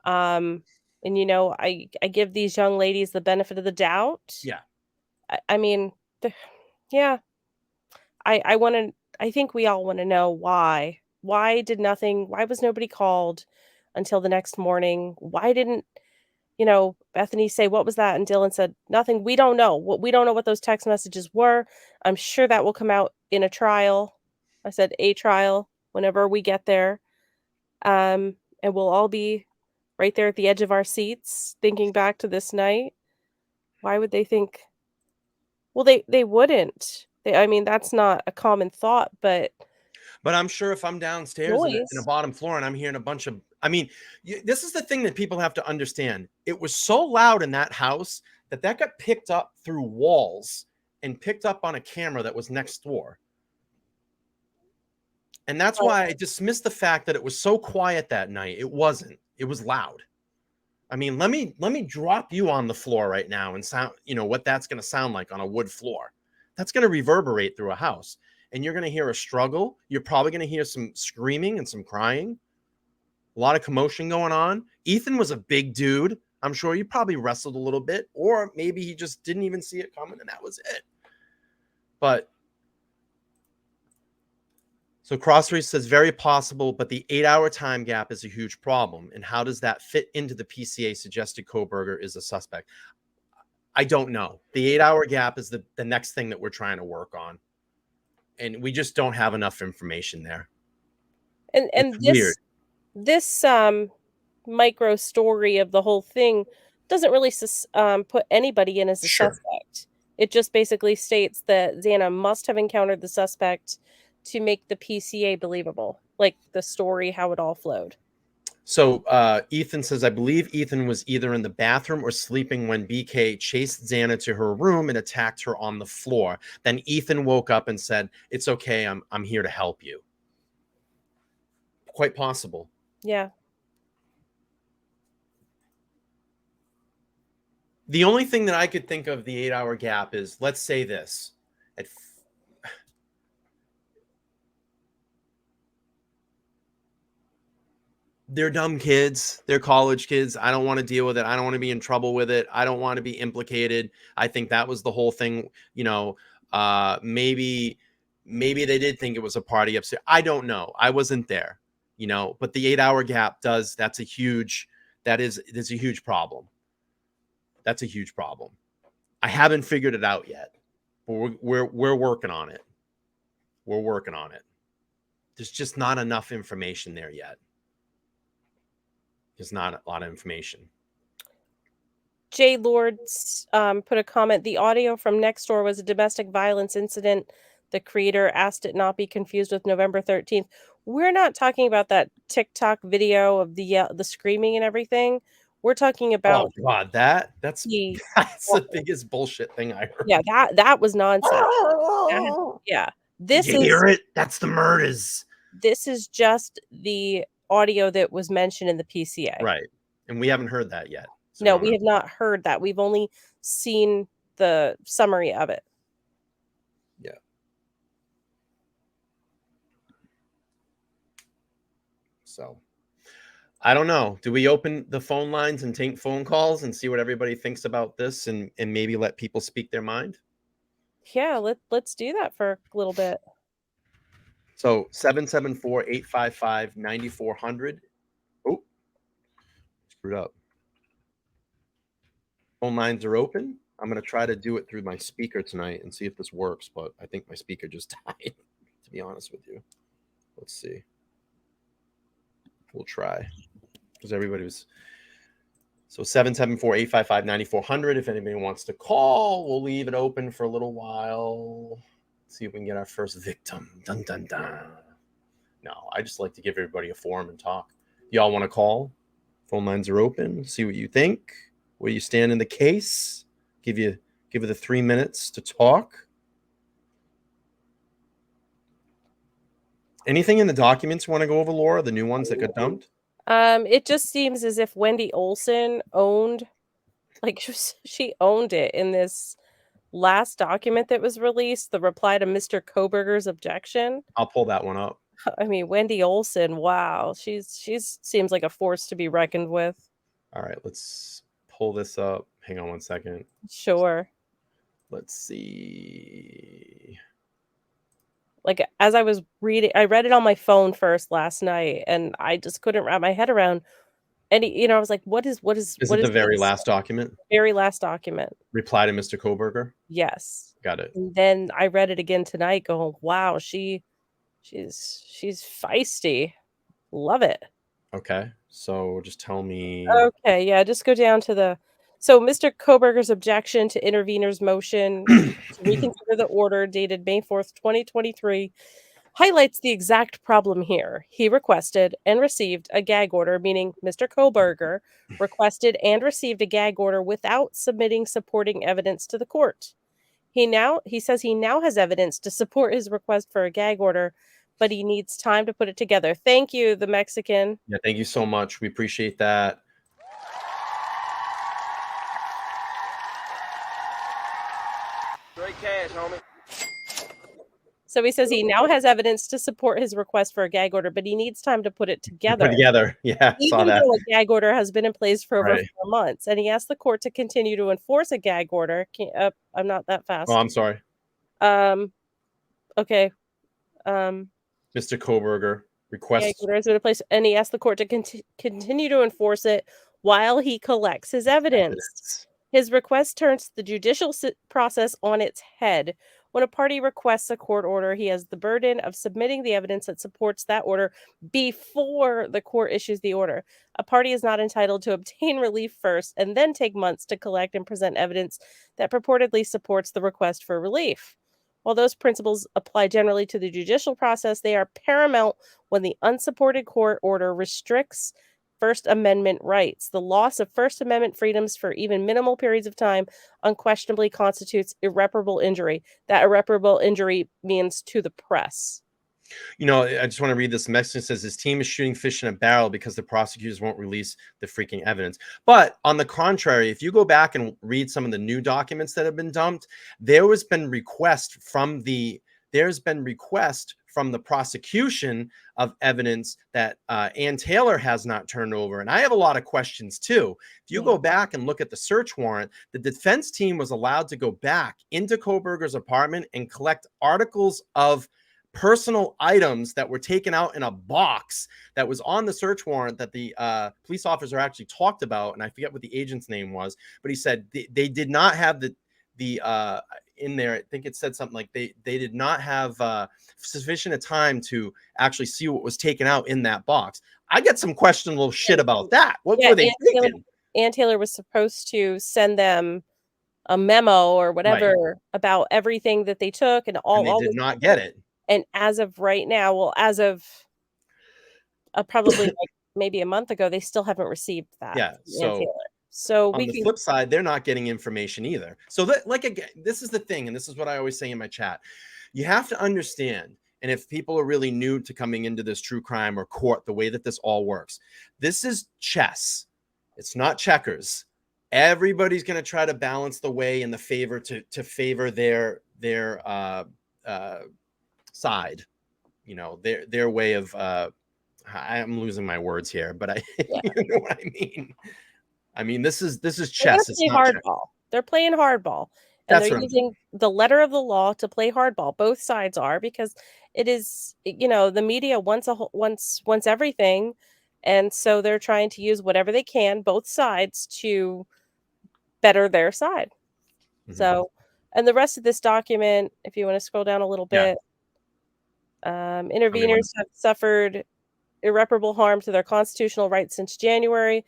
Um, and I give these young ladies the benefit of the doubt. Yeah. I mean, yeah. I think we all want to know why. Why was nobody called until the next morning? Why didn't, Bethany say, "What was that?" And Dylan said, "Nothing. We don't know. We don't know what those text messages were." I'm sure that will come out in a trial. I said a trial whenever we get there. And we'll all be right there at the edge of our seats thinking back to this night. Why would they think? Well, they wouldn't. I mean, that's not a common thought, but I'm sure if I'm downstairs in the noise. bottom floor and I'm hearing a bunch of, this is the thing that people have to understand. It was so loud in that house that got picked up through walls and picked up on a camera that was next door. And that's why I dismissed the fact that it was so quiet that night. It wasn't. It was loud. I mean, let me drop you on the floor right now and sound, what that's going to sound like on a wood floor. That's going to reverberate through a house. And you're going to hear a struggle. You're probably going to hear some screaming and some crying. A lot of commotion going on. Ethan was a big dude. I'm sure you probably wrestled a little bit, or maybe he just didn't even see it coming and that was it. But so Crossreach says very possible, but the 8-hour time gap is a huge problem. And how does that fit into the PCA? Suggested Kohberger is a suspect. I don't know. The 8-hour gap is the next thing that we're trying to work on. And we just don't have enough information there. And weird. This micro story of the whole thing doesn't really put anybody in as a suspect. It just basically states that Xana must have encountered the suspect to make the PCA believable, like the story, how it all flowed. So Ethan says, I believe Ethan was either in the bathroom or sleeping when BK chased Xana to her room and attacked her on the floor. Then Ethan woke up and said, "It's okay. I'm here to help you." Quite possible. Yeah. The only thing that I could think of the 8-hour gap is, let's say this. They're dumb kids. They're college kids. I don't want to deal with it. I don't want to be in trouble with it. I don't want to be implicated. I think that was the whole thing. Maybe they did think it was a party upstairs. I don't know. I wasn't there, but the 8-hour gap that's a huge problem. That's a huge problem. I haven't figured it out yet, but we're working on it. We're working on it. There's just not enough information there yet. There's not a lot of information. Jay Lords put a comment. The audio from next door was a domestic violence incident. The creator asked it not be confused with November 13th. We're not talking about that TikTok video of the screaming and everything. We're talking about that's the biggest bullshit thing I heard. Yeah, that was nonsense. Yeah. Did you hear it? That's the murders. This is just the audio that was mentioned in the PCA. Right. And we haven't heard that yet. So no, we have not heard that. We've only seen the summary of it. Yeah. So I don't know. Do we open the phone lines and take phone calls and see what everybody thinks about this and maybe let people speak their mind? Yeah, let's do that for a little bit. So 774-855-9400. Oh, screwed up. Phone lines are open. I'm going to try to do it through my speaker tonight and see if this works, but I think my speaker just died, to be honest with you. Let's see. We'll try. Because everybody was... So 774-855-9400. If anybody wants to call, we'll leave it open for a little while. See if we can get our first victim. Dun, dun, dun. No, I just like to give everybody a forum and talk. Y'all want to call? Phone lines are open. See what you think. Where you stand in the case. Give it the 3 minutes to talk. Anything in the documents you want to go over, Laura? The new ones that got dumped? It just seems as if Wendy Olson owned, like she owned it in this last document that was released, the reply to Mr. Kohberger's objection. I'll pull that one up. I mean, Wendy Olson, wow, she's seems like a force to be reckoned with. All right, let's pull this up. Hang on one second. Sure. Let's see. Like, as I was reading, I read it on my phone first last night, and I just couldn't wrap my head around any, I was like, what is Is it the very this? last document? Very last document. Reply to Mr. Kohberger? Yes. Got it. And then I read it again tonight going, wow, she's feisty. Love it. Okay, so just tell me. Okay, yeah, just go down to so Mr. Kohberger's objection to intervener's motion to reconsider the order dated May 4th, 2023 highlights the exact problem here. He requested and received a gag order, meaning Mr. Kohberger requested and received a gag order without submitting supporting evidence to the court. He says he now has evidence to support his request for a gag order, but he needs time to put it together. Thank you, the Mexican. Yeah, thank you so much. We appreciate that. Straight cash, homie. So he says he now has evidence to support his request for a gag order, but he needs time to put it together. Put together. Yeah, Even saw that. though a gag order has been in place for over Right. 4 months, and he asked the court to continue to enforce a gag order. I'm not that fast. Oh, I'm sorry. Okay. Mr. Kohberger Gag requests. order has been in place, and he asked the court to continue to enforce it while he collects his evidence. His request turns the judicial process on its head. When a party requests a court order, he has the burden of submitting the evidence that supports that order before the court issues the order. A party is not entitled to obtain relief first and then take months to collect and present evidence that purportedly supports the request for relief. While those principles apply generally to the judicial process, they are paramount when the unsupported court order restricts First Amendment rights. The loss of First Amendment freedoms for even minimal periods of time unquestionably constitutes irreparable injury. That irreparable injury means to the press. I just want to read this. The Mexican says his team is shooting fish in a barrel because the prosecutors won't release the freaking evidence. But on the contrary, if you go back and read some of the new documents that have been dumped, there's been request from the prosecution of evidence that Ann Taylor has not turned over. And I have a lot of questions too. If you go back and look at the search warrant, the defense team was allowed to go back into Kohberger's apartment and collect articles of personal items that were taken out in a box that was on the search warrant that the police officer actually talked about. And I forget what the agent's name was, but he said they did not have the in there. I think it said something like they did not have sufficient time to actually see what was taken out in that box. I get some questionable shit about that. What were they thinking? Ann Taylor was supposed to send them a memo or whatever about everything that they took and all. And they did not get it. And as of right now, well, as of probably like maybe a month ago, they still haven't received that. Yeah. So on the flip side, they're not getting information either. So that, like, again, this is the thing, and this is what I always say in my chat. You have to understand, and if people are really new to coming into this true crime or court, the way that this all works, this is chess. It's not checkers. Everybody's going to try to balance the way in the favor to favor their side, their way of I'm losing my words here, but you know what I mean. I mean, this is chess. It's not hardball. They're playing hardball, and they're using the letter of the law to play hardball. Both sides are, because it is, the media wants everything, and so they're trying to use whatever they can, both sides, to better their side. Mm-hmm. So, and the rest of this document, if you want to scroll down a little bit, interveners have suffered irreparable harm to their constitutional rights since January.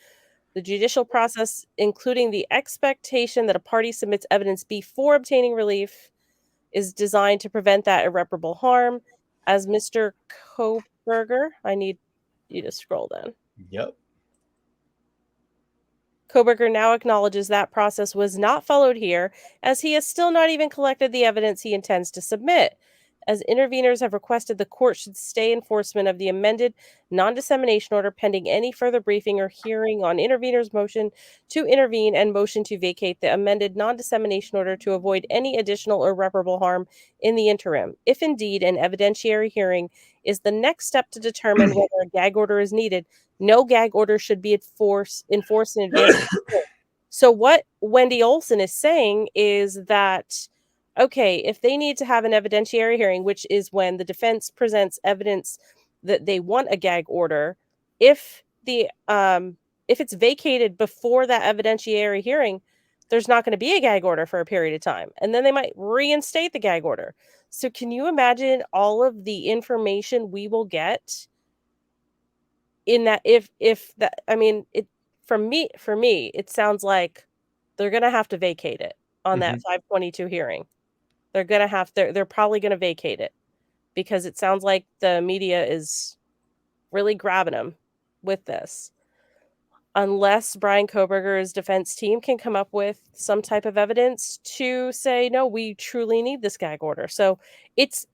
The judicial process, including the expectation that a party submits evidence before obtaining relief, is designed to prevent that irreparable harm. As Mr. Kohberger, I need you to scroll down. Yep. Kohberger now acknowledges that process was not followed here, as he has still not even collected the evidence he intends to submit. as interveners have requested the court should stay enforcement of the amended non-dissemination order pending any further briefing or hearing on interveners' motion to intervene and motion to vacate the amended non-dissemination order to avoid any additional irreparable harm in the interim. If indeed an evidentiary hearing is the next step to determine whether a gag order is needed, no gag order should be enforced in advance of the court. So what Wendy Olson is saying is that, okay, if they need to have an evidentiary hearing, which is when the defense presents evidence that they want a gag order, if it's vacated before that evidentiary hearing, there's not going to be a gag order for a period of time, and then they might reinstate the gag order. So can you imagine all of the information we will get in that? If that, I mean, it for me, it sounds like they're going to have to vacate it on that 522 hearing. They're probably going to vacate it because it sounds like the media is really grabbing them with this. Unless Bryan Kohberger's defense team can come up with some type of evidence to say, no, we truly need this gag order. So it's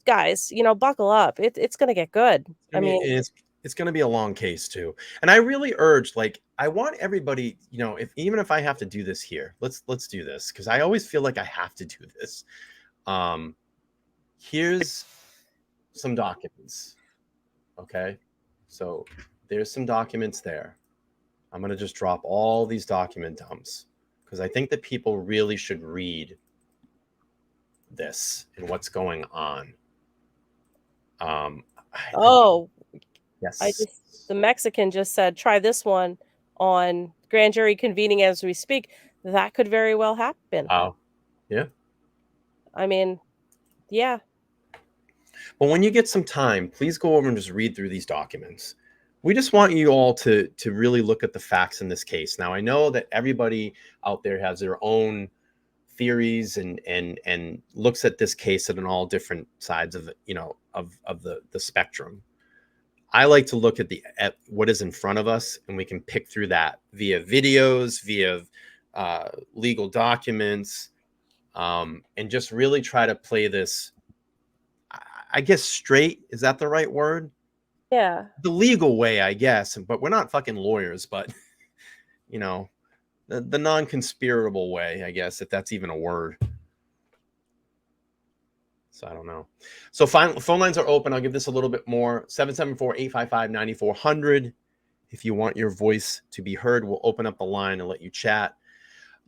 guys, buckle up. It's going to get good. I mean, it's going to be a long case too. And I really urge, I want everybody, even if I have to do this here, let's do this, because I always feel like I have to do this. Here's some documents. Okay. So there's some documents there. I'm going to just drop all these document dumps because I think that people really should read this and what's going on. Yes. The Mexican just said, try this one on grand jury convening as we speak. That could very well happen. Oh, yeah. I mean, yeah. But when you get some time, please go over and just read through these documents. We just want you all to really look at the facts in this case. Now, I know that everybody out there has their own theories and looks at this case at all different sides of the spectrum. I like to look at what is in front of us, and we can pick through that via videos, via legal documents, and just really try to play this, I guess, straight. Is that the right word? Yeah. The legal way, I guess, but we're not fucking lawyers, but the non-conspirable way, I guess, if that's even a word. So I don't know. So phone lines are open. I'll give this a little bit more. 774-855-9400. If you want your voice to be heard, we'll open up the line and let you chat.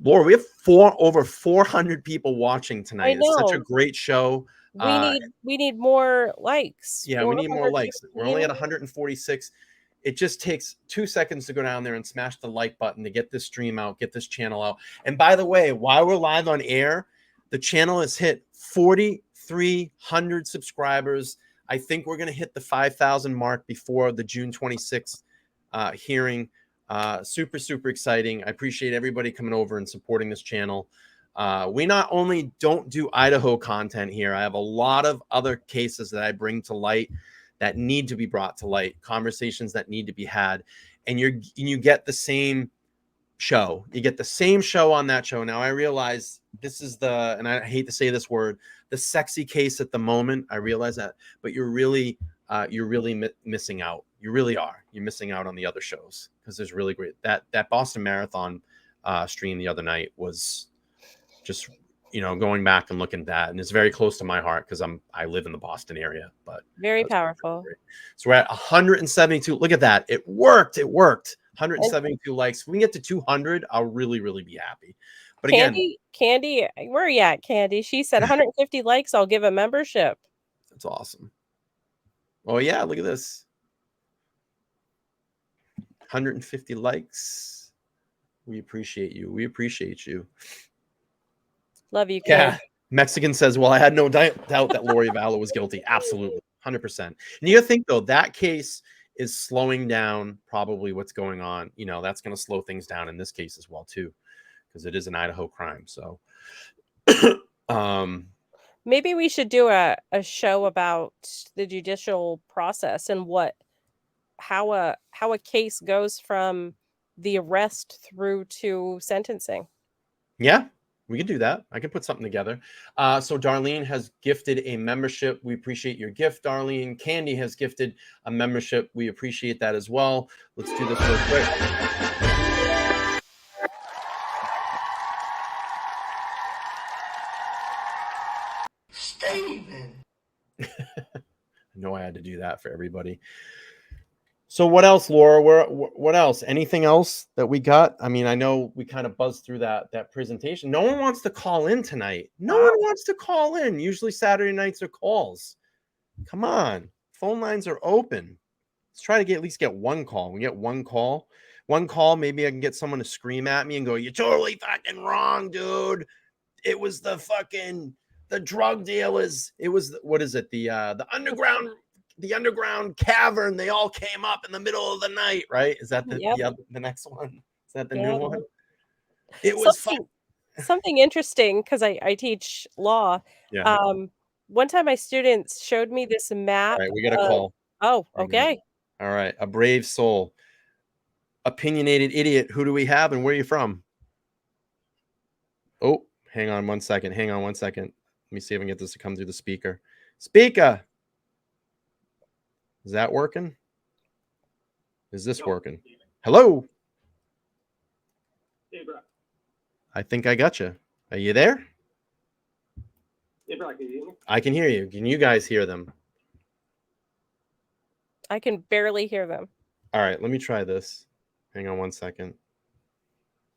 Laura, we have over 400 people watching tonight. It's such a great show. We need more likes. Yeah, we need more likes. We're only at 146. It just takes 2 seconds to go down there and smash the like button to get this stream out, get this channel out. And by the way, while we're live on air, the channel has hit 4,300 subscribers. I think we're going to hit the 5,000 mark before the June 26th hearing. Super, super exciting. I appreciate everybody coming over and supporting this channel. We not only don't do Idaho content here, I have a lot of other cases that I bring to light that need to be brought to light, conversations that need to be had, and you get the same show. You get the same show on that show. Now I realize this is and I hate to say this word, the sexy case at the moment. I realize that, but you're really missing out. You really are. You're missing out on the other shows because there's really great. That Boston Marathon stream the other night was just, going back and looking at that, and it's very close to my heart because I live in the Boston area. But very powerful. So we're at 172. Look at that. It worked. 172 likes. If we can get to 200, I'll really, really be happy. But Candy, where are you at, Candy? She said 150 likes, I'll give a membership. That's awesome. Oh yeah, look at this. 150 likes. We appreciate you. Love you, Candy. Yeah. Mexican says, well, I had no doubt that Lori Vallow was guilty. Absolutely. 100%. And you gotta think, though, that case is slowing down probably what's going on. That's going to slow things down in this case as well, too, because it is an Idaho crime. So maybe we should do a show about the judicial process and how a case goes from the arrest through to sentencing. Yeah. We can do that. I can put something together. So Darlene has gifted a membership. We appreciate your gift, Darlene. Candy has gifted a membership. We appreciate that as well. Let's do this real quick. Steven. I know I had to do that for everybody. So what else, Laura? What else? Anything else that we got? I mean, I know we kind of buzzed through that presentation. No one wants to call in tonight. No one wants to call in. Usually Saturday nights are calls. Come on. Phone lines are open. Let's try to at least get one call. We get one call. One call, maybe I can get someone to scream at me and go, "You're totally fucking wrong, dude. It was the drug dealers. It was what is it? The underground cavern. They all came up in the middle of the night, right? Is that the next one? Is that the new one? It was something interesting because I teach law. Yeah. One time my students showed me this map. All right, we got a call. Oh, okay. All right, a brave soul. Opinionated idiot. Who do we have and where are you from? Oh, hang on one second. Hang on one second. Let me see if I can get this to come through the speaker. Speaker. Is that working? Is this working? Hello. Hey, bro. I think I got you. Are you there? Hey, bro, can you hear me? I can hear you. Can you guys hear them? I can barely hear them. All right, let me try this. Hang on one second.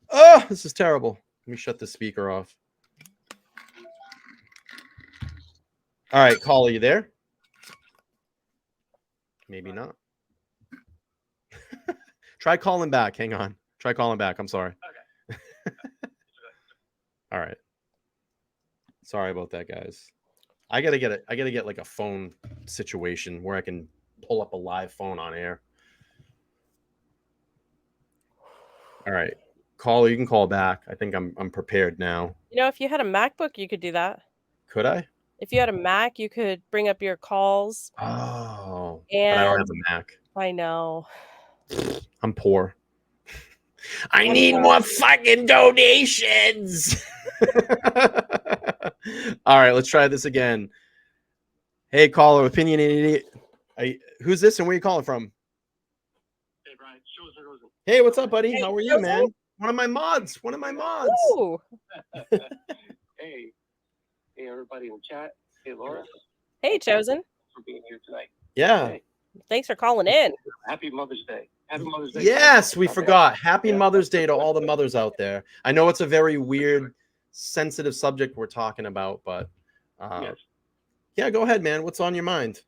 Oh, this is terrible. Let me shut the speaker off. All right, call, are you there? Maybe not. Try calling back. Hang on. Try calling back. I'm sorry. Okay. All right. Sorry about that, guys. I gotta get like a phone situation where I can pull up a live phone on air. All right. Caller, you can call back. I think I'm prepared now. You know, if you had a MacBook, you could do that. Could I? If you had a Mac, you could bring up your calls. Oh, and but I don't have a Mac. I know. I'm poor. I need more fucking donations. All right, let's try this again. Hey, caller, Opinionated Idiot. Who's this and where are you calling from? Hey, Brian. Chosen. Hey, what's up, buddy? Hey, How are you, Chosen? man? One of my mods. Ooh. Hey, everybody in the chat. Hey, Laura. Hey, Chosen. Thanks for being here tonight. Yeah. Hey, Thanks for calling in. happy Mother's Day. Happy Mother's Day. Yes, we forgot. Happy Yeah. Mother's Day to all the mothers out there. I know it's a very weird, sensitive subject we're talking about, but Yes. yeah, go ahead, man. What's on your mind?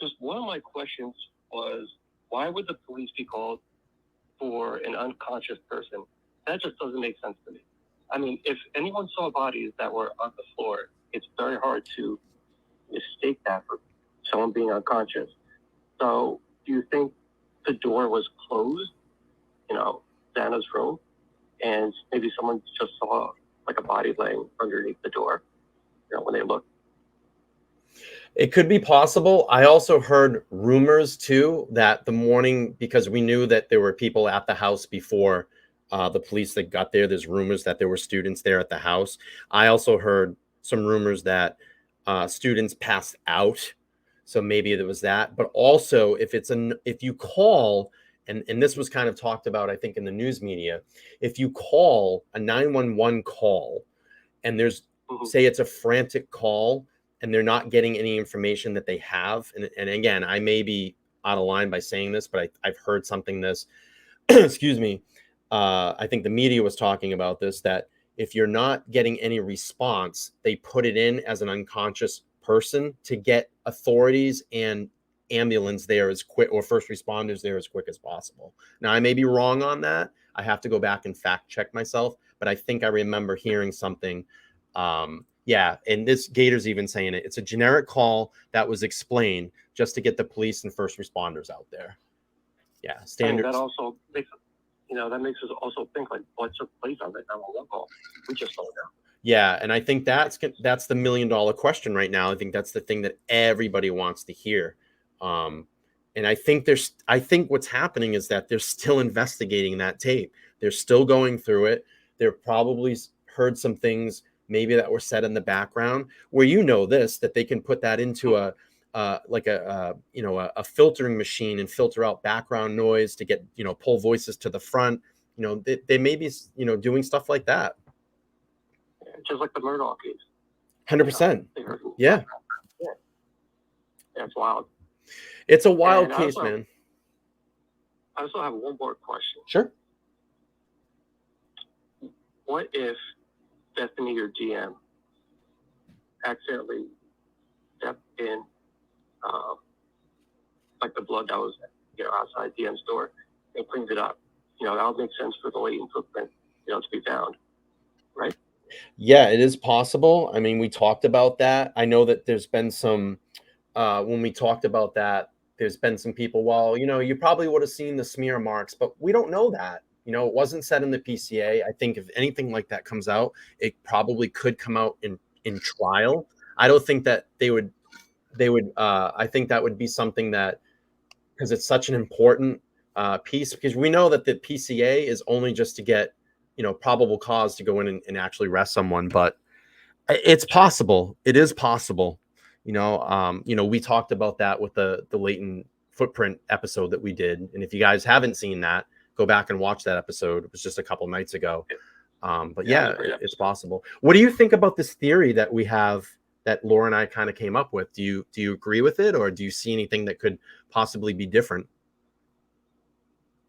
Just one of my questions was, why would the police be called for an unconscious person? That just doesn't make sense to me. I mean, if anyone saw bodies that were on the floor, it's very hard to mistake that for someone being unconscious. So do you think the door was closed, Xana's room, and maybe someone just saw like a body laying underneath the door, when they looked? It could be possible. I also heard rumors too that the morning, because we knew that there were people at the house before the police that got there. There's rumors that there were students there at the house. I also heard some rumors that students passed out. So maybe there was that. But also, if you call, and this was kind of talked about, I think, in the news media, if you call a 911 call and there's, say it's a frantic call and they're not getting any information that they have. And again, I may be out of line by saying this, but I've heard something excuse me. I think the media was talking about this, that if you're not getting any response, they put it in as an unconscious person to get authorities and ambulance there as quick, or first responders there as quick as possible. Now, I may be wrong on that. I have to go back and fact check myself, but I think I remember hearing something. Yeah, and this Gator's even saying it. It's a generic call that was explained just to get the police and first responders out there. Yeah, standard. That also makes us also think, like, what took place on that 911 call? We just don't know. Yeah, and I think that's the $1 million question right now. I think that's the thing that everybody wants to hear. And I think what's happening is that they're still investigating that tape. They're still going through it. they're probably heard some things maybe that were said in the background where that they can put that into a filtering machine and filter out background noise to get, pull voices to the front. They may be, doing stuff like that. Just like the Murdoch case. 100%. Yeah. That's wild. It's a wild case, man. I also have one more question. Sure. What if Stephanie, your GM, accidentally stepped in, like the blood that was, outside DM's door, and cleaned it up? That would make sense for the latent footprint, to be found, right? Yeah, it is possible. I mean, we talked about that. I know that there's been some, when we talked about that, there's been some people, well, you probably would have seen the smear marks, but we don't know that. It wasn't said in the PCA. I think if anything like that comes out, it probably could come out in trial. I don't think that they would, I think that would be something that, because it's such an important piece, because we know that the PCA is only just to get, probable cause to go in and actually arrest someone, but it's possible. It is possible. We talked about that with the latent footprint episode that we did. And if you guys haven't seen that, go back and watch that episode. It was just a couple nights ago. But yeah, it's possible. What do you think about this theory that we have that Laura and I kind of came up with? Do you agree with it, or do you see anything that could possibly be different?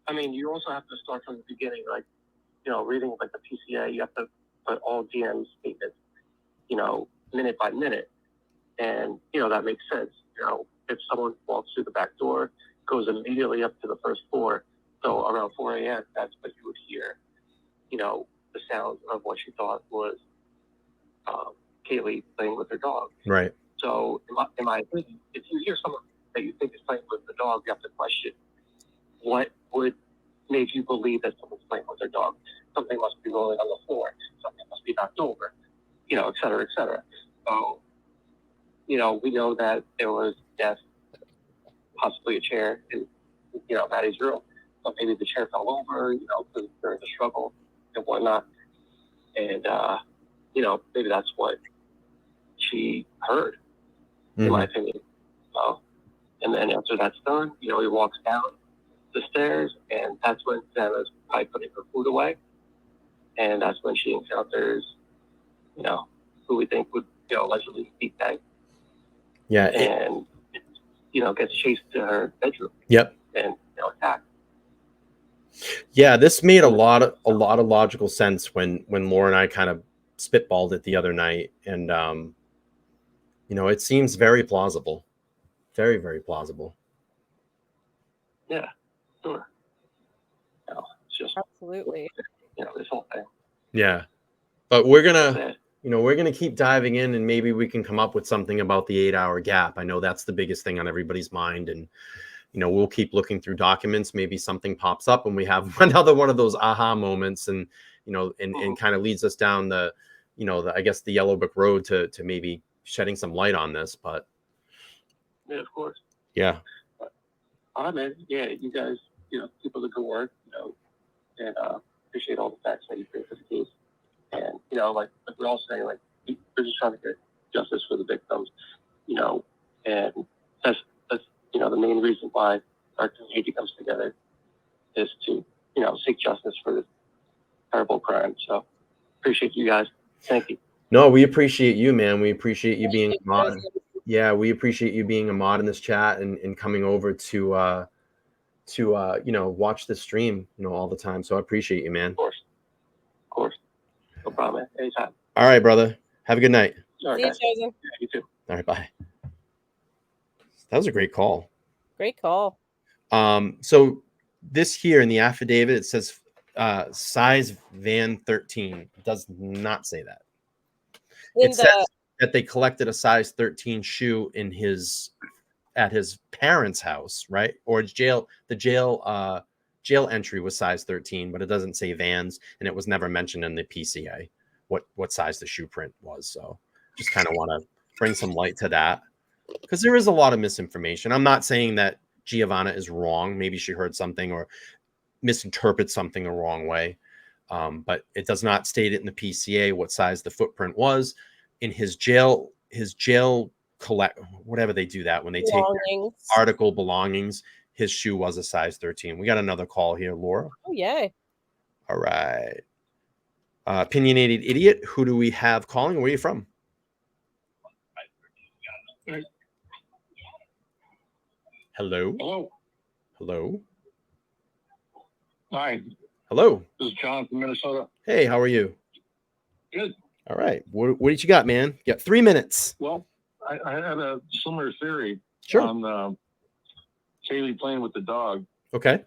I mean, you also have to start from the beginning, like, reading like the PCA, you have to put all DM statements, minute by minute. And, that makes sense. If someone walks through the back door, goes immediately up to the first floor, so around 4 a.m., that's what you would hear, the sound of what she thought was Kaylee playing with her dog. Right. So in my opinion, if you hear someone that you think is playing with the dog, you have to question what would make you believe that someone's playing with their dog. Something must be rolling on the floor. Something must be knocked over, et cetera, et cetera. So, we know that there was death, possibly a chair in, Maddie's room. So maybe the chair fell over, because during the struggle and whatnot. And, maybe that's what she heard, in my opinion. And then after that's done, he walks down the stairs, and that's when Xana's probably putting her food away. And that's when she encounters, who we think would, allegedly be Peg. Yeah. And, gets chased to her bedroom. Yep. And, attacked. Yeah, this made a lot of logical sense when Laura and I kind of spitballed it the other night, and it seems very plausible, very, very plausible. Yeah, sure. It's just absolutely, this whole thing. Yeah, but we're gonna keep diving in, and maybe we can come up with something about the 8-hour gap. I know that's the biggest thing on everybody's mind, and we'll keep looking through documents. Maybe something pops up and we have another one of those aha moments, and and kind of leads us down the I guess the yellow brick road to maybe shedding some light on this. But yeah, of course. Yeah. All right, man. Yeah, you guys, keep up the good work, and appreciate all the facts that you bring to the case. And like we're all saying, like we're just trying to get justice for the victims, and that's the main reason why our community comes together is to, seek justice for this terrible crime. So appreciate you guys. Thank you. No, we appreciate you, man. We appreciate you being a mod. Yeah, we appreciate you being a mod in this chat and coming over to watch the stream, all the time. So I appreciate you, man. Of course. No problem, man. Anytime. All right, brother. Have a good night. All right, see you, Chosen. Yeah, you too. All right, bye. That was a great call. Great call. So this here in the affidavit, it says size van 13. It does not say that. It says that they collected a size 13 shoe at his parents' house, right? Or the jail entry was size 13, but it doesn't say Vans, and it was never mentioned in the PCA what size the shoe print was. So just kind of want to bring some light to that, because there is a lot of misinformation. I'm not saying that Giovanna is wrong. Maybe she heard something or misinterprets something the wrong way. But it does not state it in the PCA what size the footprint was. In his jail collect, whatever they do that when they take article belongings, his shoe was a size 13. We got another call here, Laura. Oh, yay. All right. Opinionated Idiot, who do we have calling? Where are you from? Hello? Hello. Hello? Hi. Hello. This is John from Minnesota. Hey, how are you? Good. All right. What did you got, man? You got 3 minutes. Well, I had a similar theory on Kaylee playing with the dog. Okay.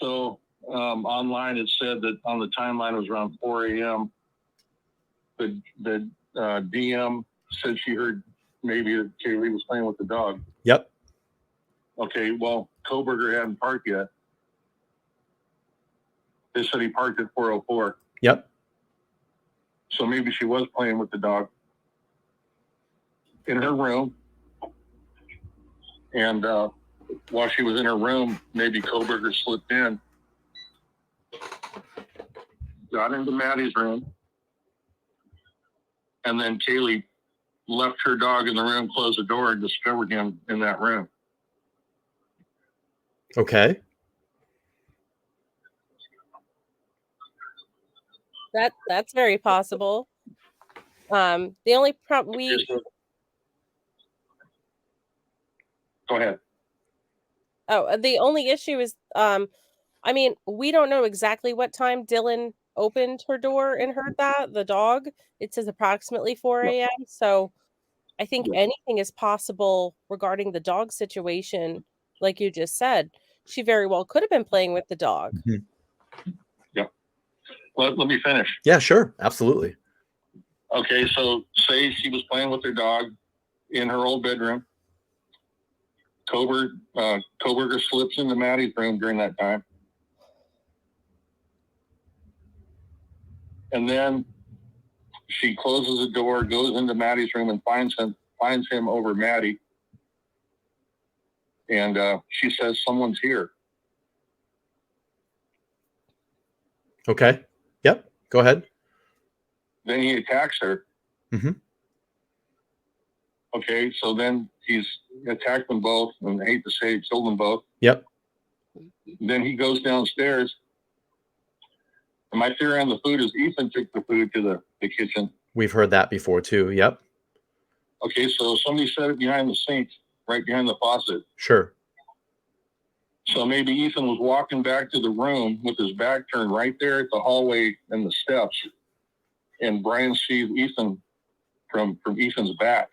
So online it said that on the timeline it was around 4 a.m. The DM said she heard maybe that Kaylee was playing with the dog. Yep. Okay, well, Kohberger hadn't parked yet. They said he parked at 404. Yep. So maybe she was playing with the dog in her room. And while she was in her room, maybe Kohberger slipped in, got into Maddie's room, and then Kaylee left her dog in the room, closed the door, and discovered him in that room. Okay. That's very possible. The only problem Go ahead. Oh, the only issue is, I mean, we don't know exactly what time Dylan opened her door and heard the dog. It says approximately 4 a.m. So I think anything is possible regarding the dog situation. Like you just said, she very well could have been playing with the dog. Mm-hmm. Yeah. Let me finish. Yeah, sure. Absolutely. Okay, so say she was playing with her dog in her old bedroom. Kohberger slips into Maddie's room during that time. And then she closes the door, goes into Maddie's room, and finds him over Maddie. And she says, "Someone's here." Okay. Yep. Go ahead. Then he attacks her. Mm-hmm. Okay, so then he's attacked them both, and I hate to say it, killed them both. Yep. Then he goes downstairs. And my theory on the food is Ethan took the food to the kitchen. We've heard that before too. Yep. Okay, so somebody set it behind the sink, right behind the faucet. Sure. So maybe Ethan was walking back to the room with his back turned right there at the hallway and the steps. And Bryan sees Ethan from Ethan's back.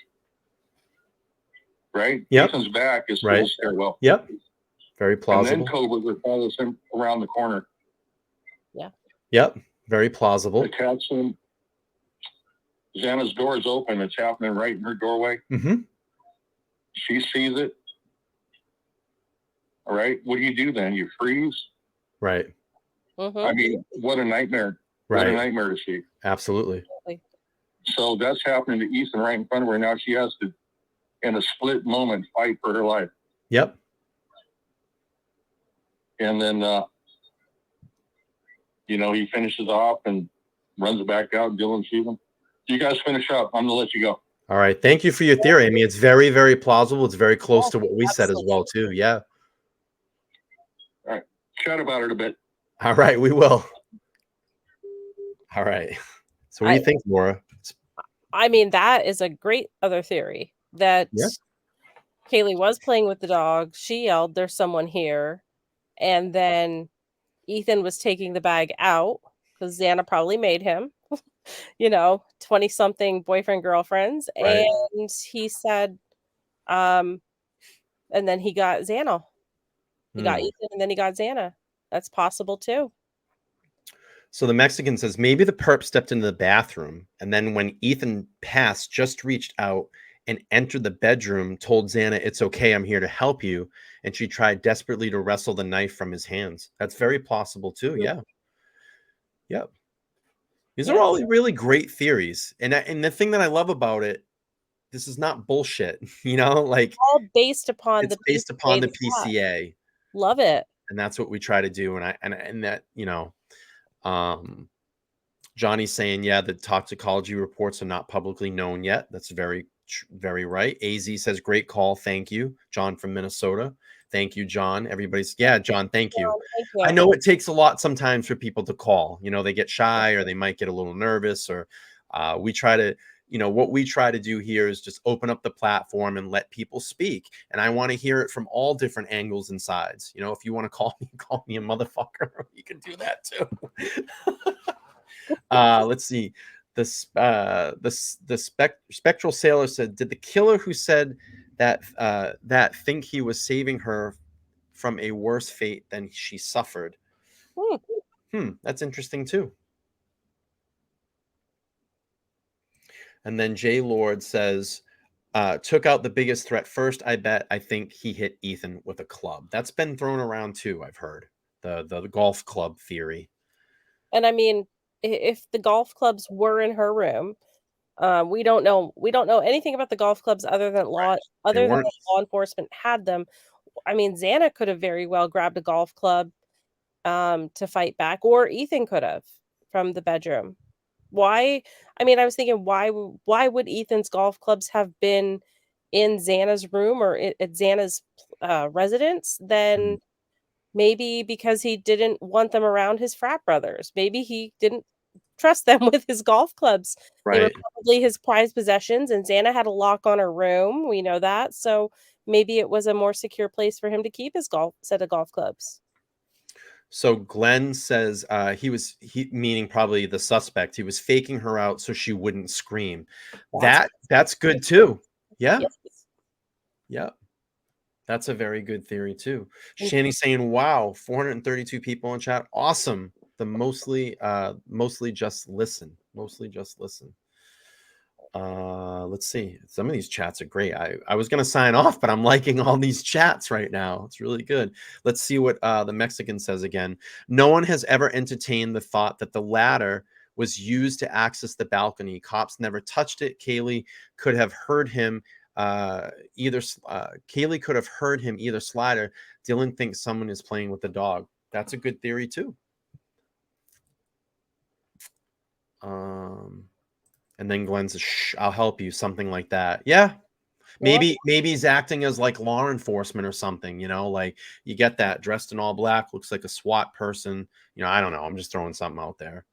Right? Yep. Ethan's back is right. the stairwell. Yep. Very plausible. And then Kohberger follows him around the corner. Yeah. Yep. Very plausible. Attacks him. Xana's door is open. It's happening right in her doorway. Mm-hmm. She sees it. All right. What do you do then? You freeze? Right. Mm-hmm. I mean, what a nightmare. Right. What a nightmare to see. Absolutely. So that's happening to Ethan right in front of her. Now she has to, in a split moment, fight for her life. Yep. And then, he finishes off and runs back out. Dylan sees him. You guys finish up. I'm going to let you go. All right. Thank you for your theory. I mean, it's very, very plausible. It's very close to what we said as well, too. Yeah. All right. Chat about it a bit. All right. We will. All right. So what do you think, Laura? I mean, that is a great other theory that Kaylee was playing with the dog. She yelled, "There's someone here." And then Ethan was taking the bag out because Xana probably made him, 20-something boyfriend, girlfriends. Right. And he said, and then he got Xana. He got Ethan and then he got Xana. That's possible too. So the Mexican says maybe the perp stepped into the bathroom and then when Ethan passed, just reached out and entered the bedroom, told Xana, "It's okay, I'm here to help you." And she tried desperately to wrestle the knife from his hands. That's very possible too. Yeah. Yep. These are all really great theories. And the thing that I love about it, this is not bullshit, like all based upon the PCA. Love it. And that's what we try to do. And that, Johnny's saying, yeah, the toxicology reports are not publicly known yet. That's very right. AZ says, great call. Thank you. John from Minnesota. Thank you, John. Everybody's, yeah, John, thank you. Thank you. I know it takes a lot sometimes for people to call. You know, they get shy or they might get a little nervous, or we try to, you know, what we try to do here is just open up the platform and let people speak. And I want to hear it from all different angles and sides. You know, if you want to call me a motherfucker, you can do that too. Let's see. The spectral sailor said, did the killer who said that think he was saving her from a worse fate than she suffered? That's interesting too. And then Jay Lord says, took out the biggest threat first. I think he hit Ethan with a club. That's been thrown around too. I've heard the golf club theory. And I mean, if the golf clubs were in her room, we don't know anything about the golf clubs other than law enforcement had them. I mean, Xana could have very well grabbed a golf club to fight back, or Ethan could have from the bedroom. Why? I mean, I was thinking, why would Ethan's golf clubs have been in Xana's room or at Xana's residence? Then maybe because he didn't want them around his frat brothers. Maybe he didn't trust them with his golf clubs. They were probably his prized possessions, and Xana had a lock on her room. We know that. So maybe it was a more secure place for him to keep his set of golf clubs. So Glenn says he meaning probably the suspect. He was faking her out so she wouldn't scream. That's good too. Yeah. Yes. Yeah. That's a very good theory too. Shani saying, wow, 432 people in chat. Awesome. The mostly just listen. Mostly just listen. Let's see. Some of these chats are great. I was going to sign off, but I'm liking all these chats right now. It's really good. Let's see what the Mexican says again. No one has ever entertained the thought that the ladder was used to access the balcony. Cops never touched it. Kaylee could have heard him either slide or Dylan thinks someone is playing with the dog. That's a good theory too. And then Glenn says, shh, I'll help you, something like that. Yeah. Maybe he's acting as like law enforcement or something, you know, like you get that dressed in all black, looks like a SWAT person. You know, I don't know. I'm just throwing something out there,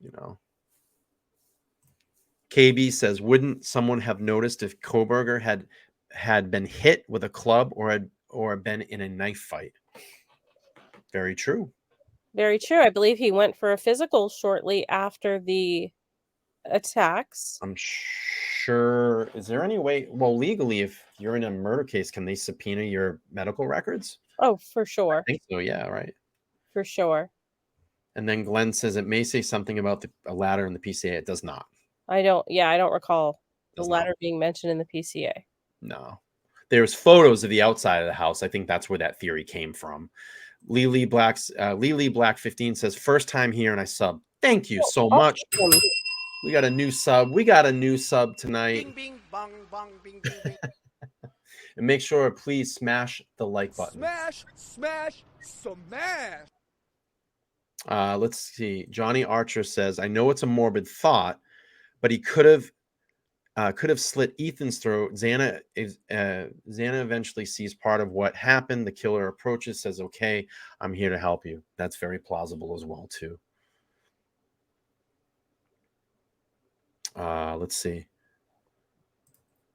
you know. KB says, wouldn't someone have noticed if Kohberger had been hit with a club or been in a knife fight? Very true. Very true. I believe he went for a physical shortly after the attacks. I'm sure. Is there any way? Well, legally, if you're in a murder case, can they subpoena your medical records? Oh, for sure. I think so. Yeah, right. For sure. And then Glenn says it may say something about a ladder in the PCA. It does not. I don't recall the ladder being mentioned in the PCA. No. There's photos of the outside of the house. I think that's where that theory came from. Lily Black 15 says, first time here and I sub. Thank you so much. We got a new sub. We got a new sub tonight. Bing, bing, bong, bong, bing, bing, bing. And make sure, please smash the like button. Smash, smash, smash. Let's see. Johnny Archer says, I know it's a morbid thought, but he could have slit Ethan's throat. Xana eventually sees part of what happened. The killer approaches, says, okay, I'm here to help you. That's very plausible as well, too. Let's see.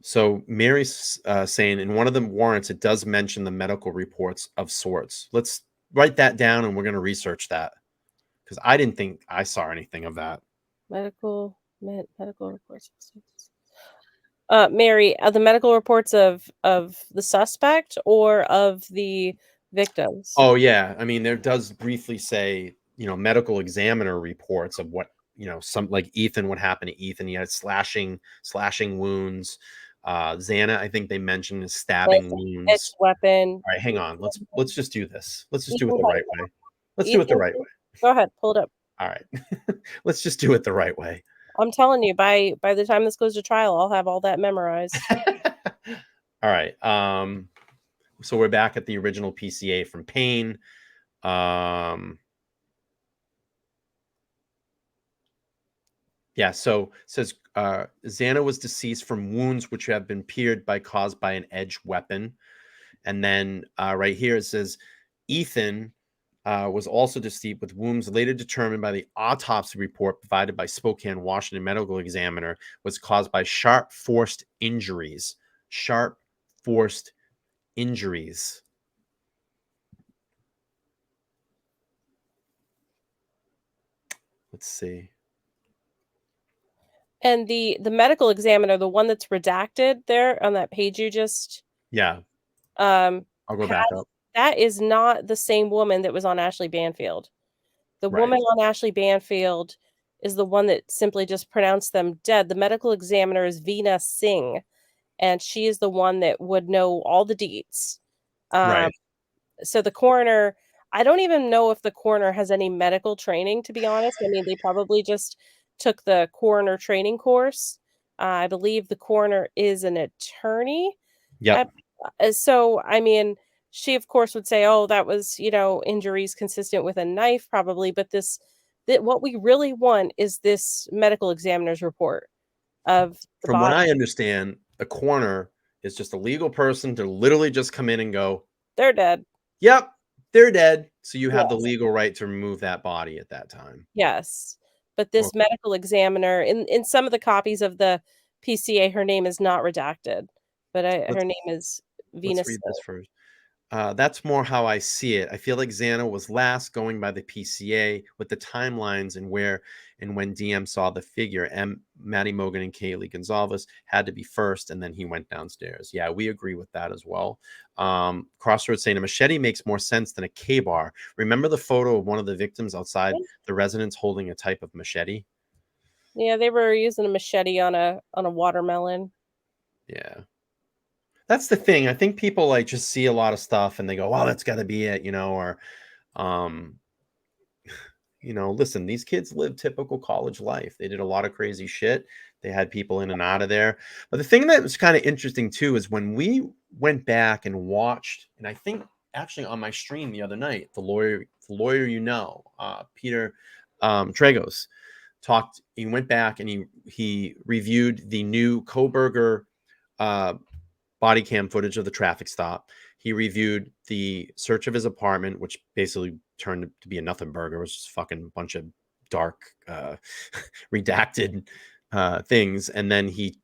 So Mary's saying in one of the warrants, it does mention the medical reports of sorts. Let's write that down and we're going to research that because I didn't think I saw anything of that. Medical reports. Mary, the medical reports of the suspect or of the victims? Oh, yeah. I mean, there does briefly say, you know, medical examiner reports of what, you know, some like Ethan, what happened to Ethan. He had slashing wounds. Xana, I think they mentioned his stabbing wounds. Weapon. All right, hang on. Let's just do this. Let's just do it the right way. Let's do it the right way. Go ahead, pull it up. All right. Let's just do it the right way. I'm telling you, by the time this goes to trial, I'll have all that memorized. All right. So we're back at the original PCA from Payne. Yeah, so it says Xana was deceased from wounds which have been caused by an edge weapon. And then right here it says Ethan was also deceased with wounds later determined by the autopsy report provided by Spokane, Washington medical examiner was caused by sharp forced injuries. Sharp forced injuries. Let's see. And the medical examiner, the one that's redacted there on that page you just I'll go back up. That is not the same woman that was on Ashley Banfield. The woman on Ashley Banfield is the one that simply just pronounced them dead. The medical examiner is Veena Singh, and she is the one that would know all the deets. Right. So the coroner, I don't even know if the coroner has any medical training, to be honest. I mean, they probably just took the coroner training course. I believe the coroner is an attorney. Yep. So, I mean, she of course would say, "Oh, that was, injuries consistent with a knife, probably." But what we really want is this medical examiner's report of the From what body. I understand, the coroner is just a legal person to literally just come in and go, They're dead. Yep, they're dead. So you have the Yes. legal right to remove that body at that time. Yes. But this medical examiner, in some of the copies of the PCA, her name is not redacted, but her name is Veena Let's read Singh. this first. That's more how I see it. I feel like Xana was last going by the PCA with the timelines and where and when DM saw the figure. Maddie Mogan and Kaylee Gonzalez had to be first, and then he went downstairs. Yeah, we agree with that as well. Crossroads saying a machete makes more sense than a K-bar. Remember the photo of one of the victims outside the residence holding a type of machete? Yeah, they were using a machete on a watermelon. Yeah. That's the thing. I think people like just see a lot of stuff and they go, "Well, that's got to be it," or listen, these kids live typical college life. They did a lot of crazy shit. They had people in and out of there. But the thing that was kind of interesting too is when we went back and watched, and I think actually on my stream the other night, the lawyer Peter Tragos talked. He went back and he reviewed the new Kohberger body cam footage of the traffic stop. He reviewed the search of his apartment, which basically turned to be a nothing burger. It was just fucking bunch of dark, redacted things. And then he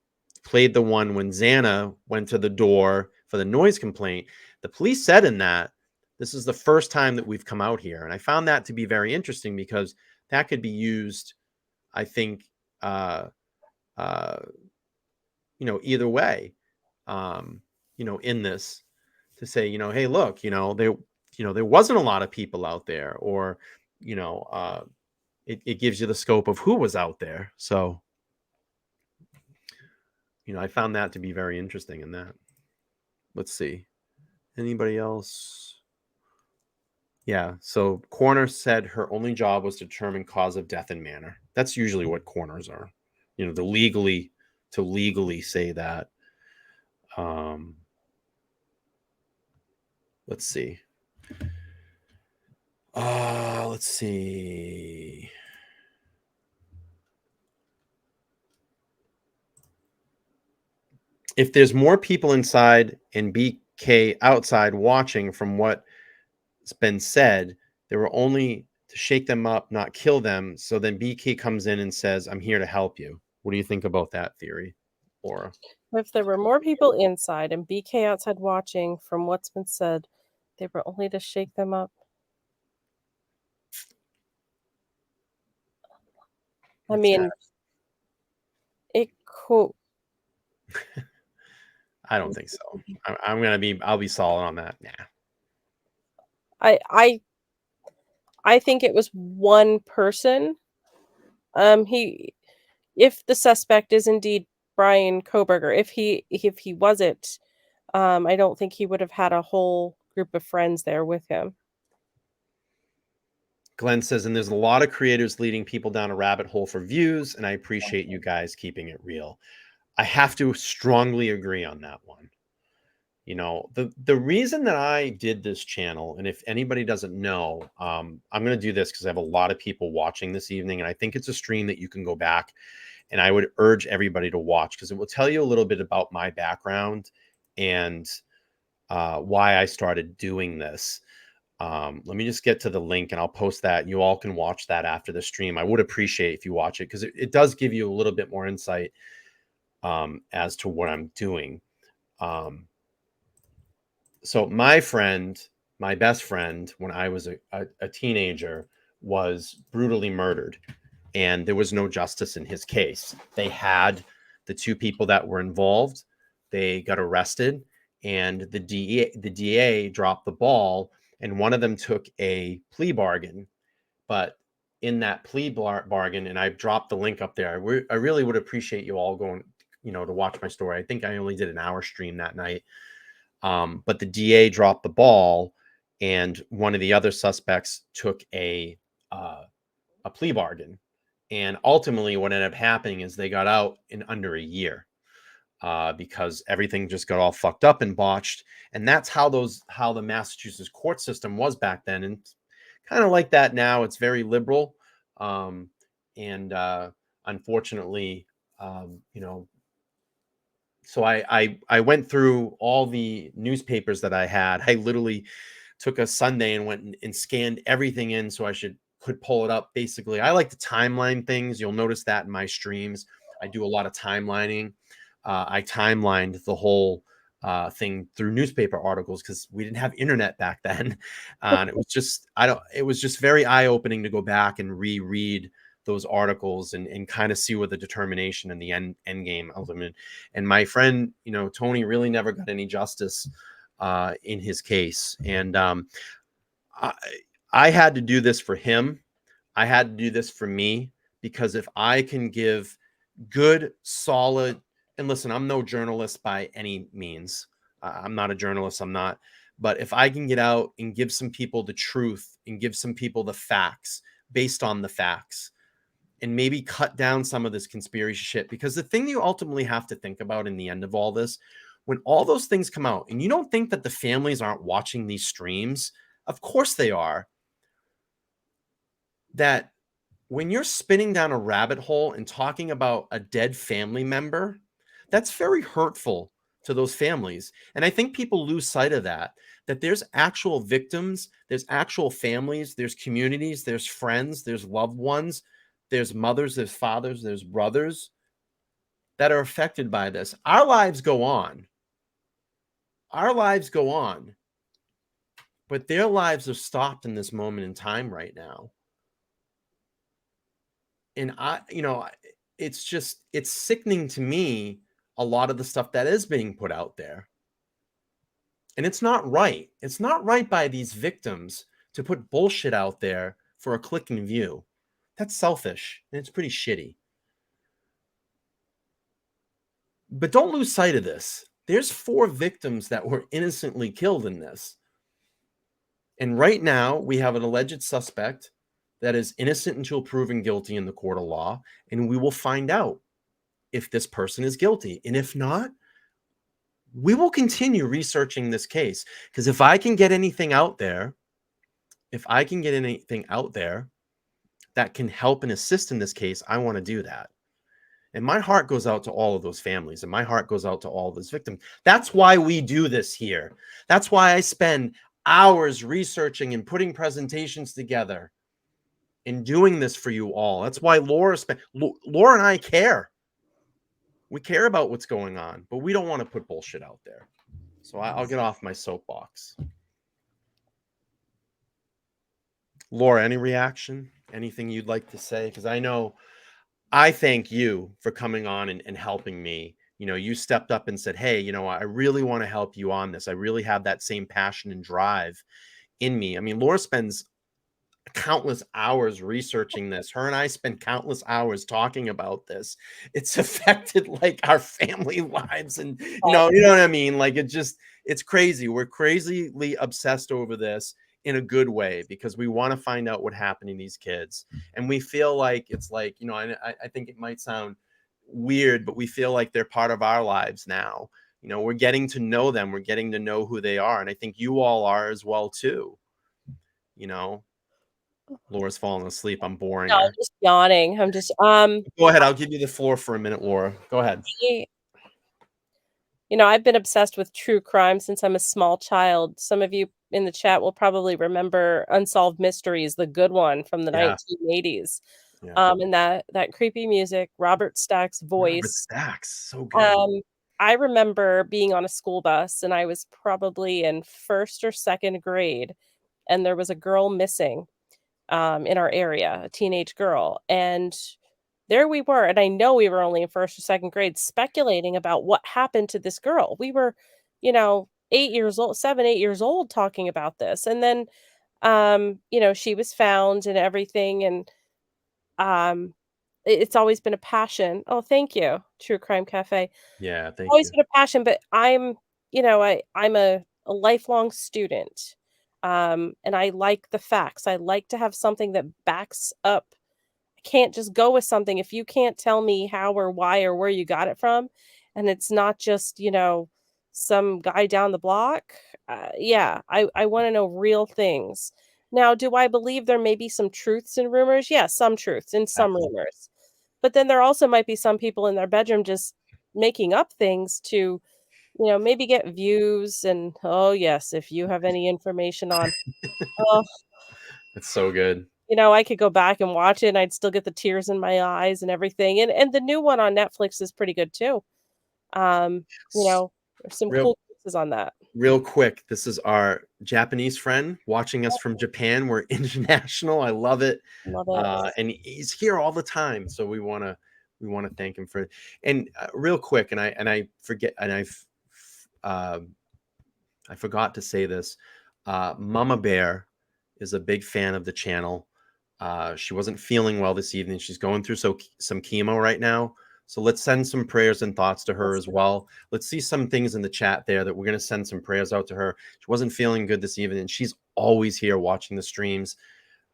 played the one when Xana went to the door for the noise complaint. The police said in that, this is the first time that we've come out here. And I found that to be very interesting because that could be used, I think, either way. In this to say, hey, look, there wasn't a lot of people out there, or, it gives you the scope of who was out there. So, I found that to be very interesting in that. Let's see. Anybody else? Yeah. So coroner said her only job was to determine cause of death and manner. That's usually what coroners are, to legally say that. Let's see. Let's see. If there's more people inside and BK outside watching from what's been said, they were only to shake them up, not kill them. So then BK comes in and says, "I'm here to help you." What do you think about that theory, Laura? If there were more people inside and BK outside watching from what's been said, they were only to shake them up. I mean, it cool. I don't think so. I'll be solid on that. Nah. I think it was one person. If the suspect is indeed Bryan Kohberger, if he wasn't, I don't think he would have had a whole group of friends there with him. Glenn says, and there's a lot of creators leading people down a rabbit hole for views, and I appreciate you guys keeping it real. I have to strongly agree on that one. The reason that I did this channel, and if anybody doesn't know, I'm going to do this because I have a lot of people watching this evening, and I think it's a stream that you can go back And I would urge everybody to watch, because it will tell you a little bit about my background and why I started doing this. Let me just get to the link and I'll post that. You all can watch that after the stream. I would appreciate if you watch it, because it does give you a little bit more insight as to what I'm doing. So my best friend, when I was a teenager, was brutally murdered, and there was no justice in his case. They had the two people that were involved. They got arrested, and the DA dropped the ball, and one of them took a plea bargain. But in that plea bargain, and I've dropped the link up there, I really would appreciate you all going, to watch my story. I think I only did an hour stream that night. But the DA dropped the ball, and one of the other suspects took a plea bargain. And ultimately, what ended up happening is they got out in under a year because everything just got all fucked up and botched. And that's how the Massachusetts court system was back then, and kind of like that now. It's very liberal, and unfortunately, so I went through all the newspapers that I had. I literally took a Sunday and went and scanned everything in so I could pull it up. Basically, I like to timeline things. You'll notice that in my streams. I do a lot of timelining. I timelined the whole thing through newspaper articles, because we didn't have internet back then. And it was just very eye-opening to go back and reread those articles and kind of see what the determination and the end game ultimate. And my friend, Tony, really never got any justice in his case. And I had to do this for him. I had to do this for me, because if I can give good, solid, and listen, I'm no journalist by any means. I'm not a journalist. I'm not. But if I can get out and give some people the truth and give some people the facts based on the facts, and maybe cut down some of this conspiracy shit, because the thing you ultimately have to think about in the end of all this, when all those things come out, and you don't think that the families aren't watching these streams, of course they are, that when you're spinning down a rabbit hole and talking about a dead family member, that's very hurtful to those families. And I think people lose sight of that there's actual victims, there's actual families, there's communities, there's friends, there's loved ones, there's mothers, there's fathers, there's brothers that are affected by this. Our lives go on. Our lives go on. But their lives are stopped in this moment in time right now. And it's sickening to me, a lot of the stuff that is being put out there. And it's not right. It's not right by these victims to put bullshit out there for a click and view. That's selfish, and it's pretty shitty. But don't lose sight of this. There's 4 victims that were innocently killed in this. And right now, we have an alleged suspect that is innocent until proven guilty in the court of law, and we will find out if this person is guilty. And if not, we will continue researching this case, because if I can get anything out there, that can help and assist in this case, I want to do that. And my heart goes out to all of those families, and my heart goes out to all of those victims. That's why we do this here. That's why I spend hours researching and putting presentations together and doing this for you all. That's why Laura and I care. We care about what's going on, but we don't want to put bullshit out there. So I'll get off my soapbox. Laura, any reaction? Anything you'd like to say? Because I thank you for coming on and helping me. You stepped up and said, hey, I really want to help you on this. I really have that same passion and drive in me. I mean, Laura spends countless hours researching this. Her and I spend countless hours talking about this. It's affected like our family lives, and you know what I mean? Like it's crazy. We're crazily obsessed over this in a good way, because we want to find out what happened to these kids. And we feel like it's like, I think it might sound weird, but we feel like they're part of our lives now. We're getting to know them. We're getting to know who they are. And I think you all are as well too. Laura's falling asleep. I'm boring No, I'm her. just yawning. I'm just Go ahead. I'll give you the floor for a minute, Laura. Go ahead. You know, I've been obsessed with true crime since I'm a small child. Some of you in the chat will probably remember Unsolved Mysteries, the good one from the Yeah. 1980s. Yeah. And that creepy music, Robert Stack's Robert voice. Stack's so good. I remember being on a school bus, and I was probably in first or second grade, and there was a girl missing in our area, a teenage girl. And there we were. And I know we were only in first or second grade speculating about what happened to this girl. We were, 8 years old, 7, 8 years old talking about this. And then, she was found and everything. And um, it's always been a passion. Oh, thank you, True Crime Cafe. Yeah, thank Always you. been a passion, but I'm a lifelong student. And I like the facts. I like to have something that backs up. I can't just go with something if you can't tell me how or why or where you got it from, and it's not just, some guy down the block. Yeah, I wanna know real things. Now, do I believe there may be some truths in rumors? Yeah, some truths in some Absolutely. rumors. But then there also might be some people in their bedroom just making up things to, maybe get views and, oh, yes, if you have any information on oh, It's so good. I could go back and watch it, and I'd still get the tears in my eyes and everything, and the new one on Netflix is pretty good too. Um, there's some Real cool pieces on that. real quick, this is our Japanese friend watching us from Japan. We're international. I love it. Love it. And he's here all the time. So we want to thank him for it. And real quick, and I forget, and I forgot to say this. Mama Bear is a big fan of the channel. She wasn't feeling well this evening. She's going through some chemo right now. So let's send some prayers and thoughts to her as well. Let's see some things in the chat there that we're going to send some prayers out to her. She wasn't feeling good this evening, and she's always here watching the streams.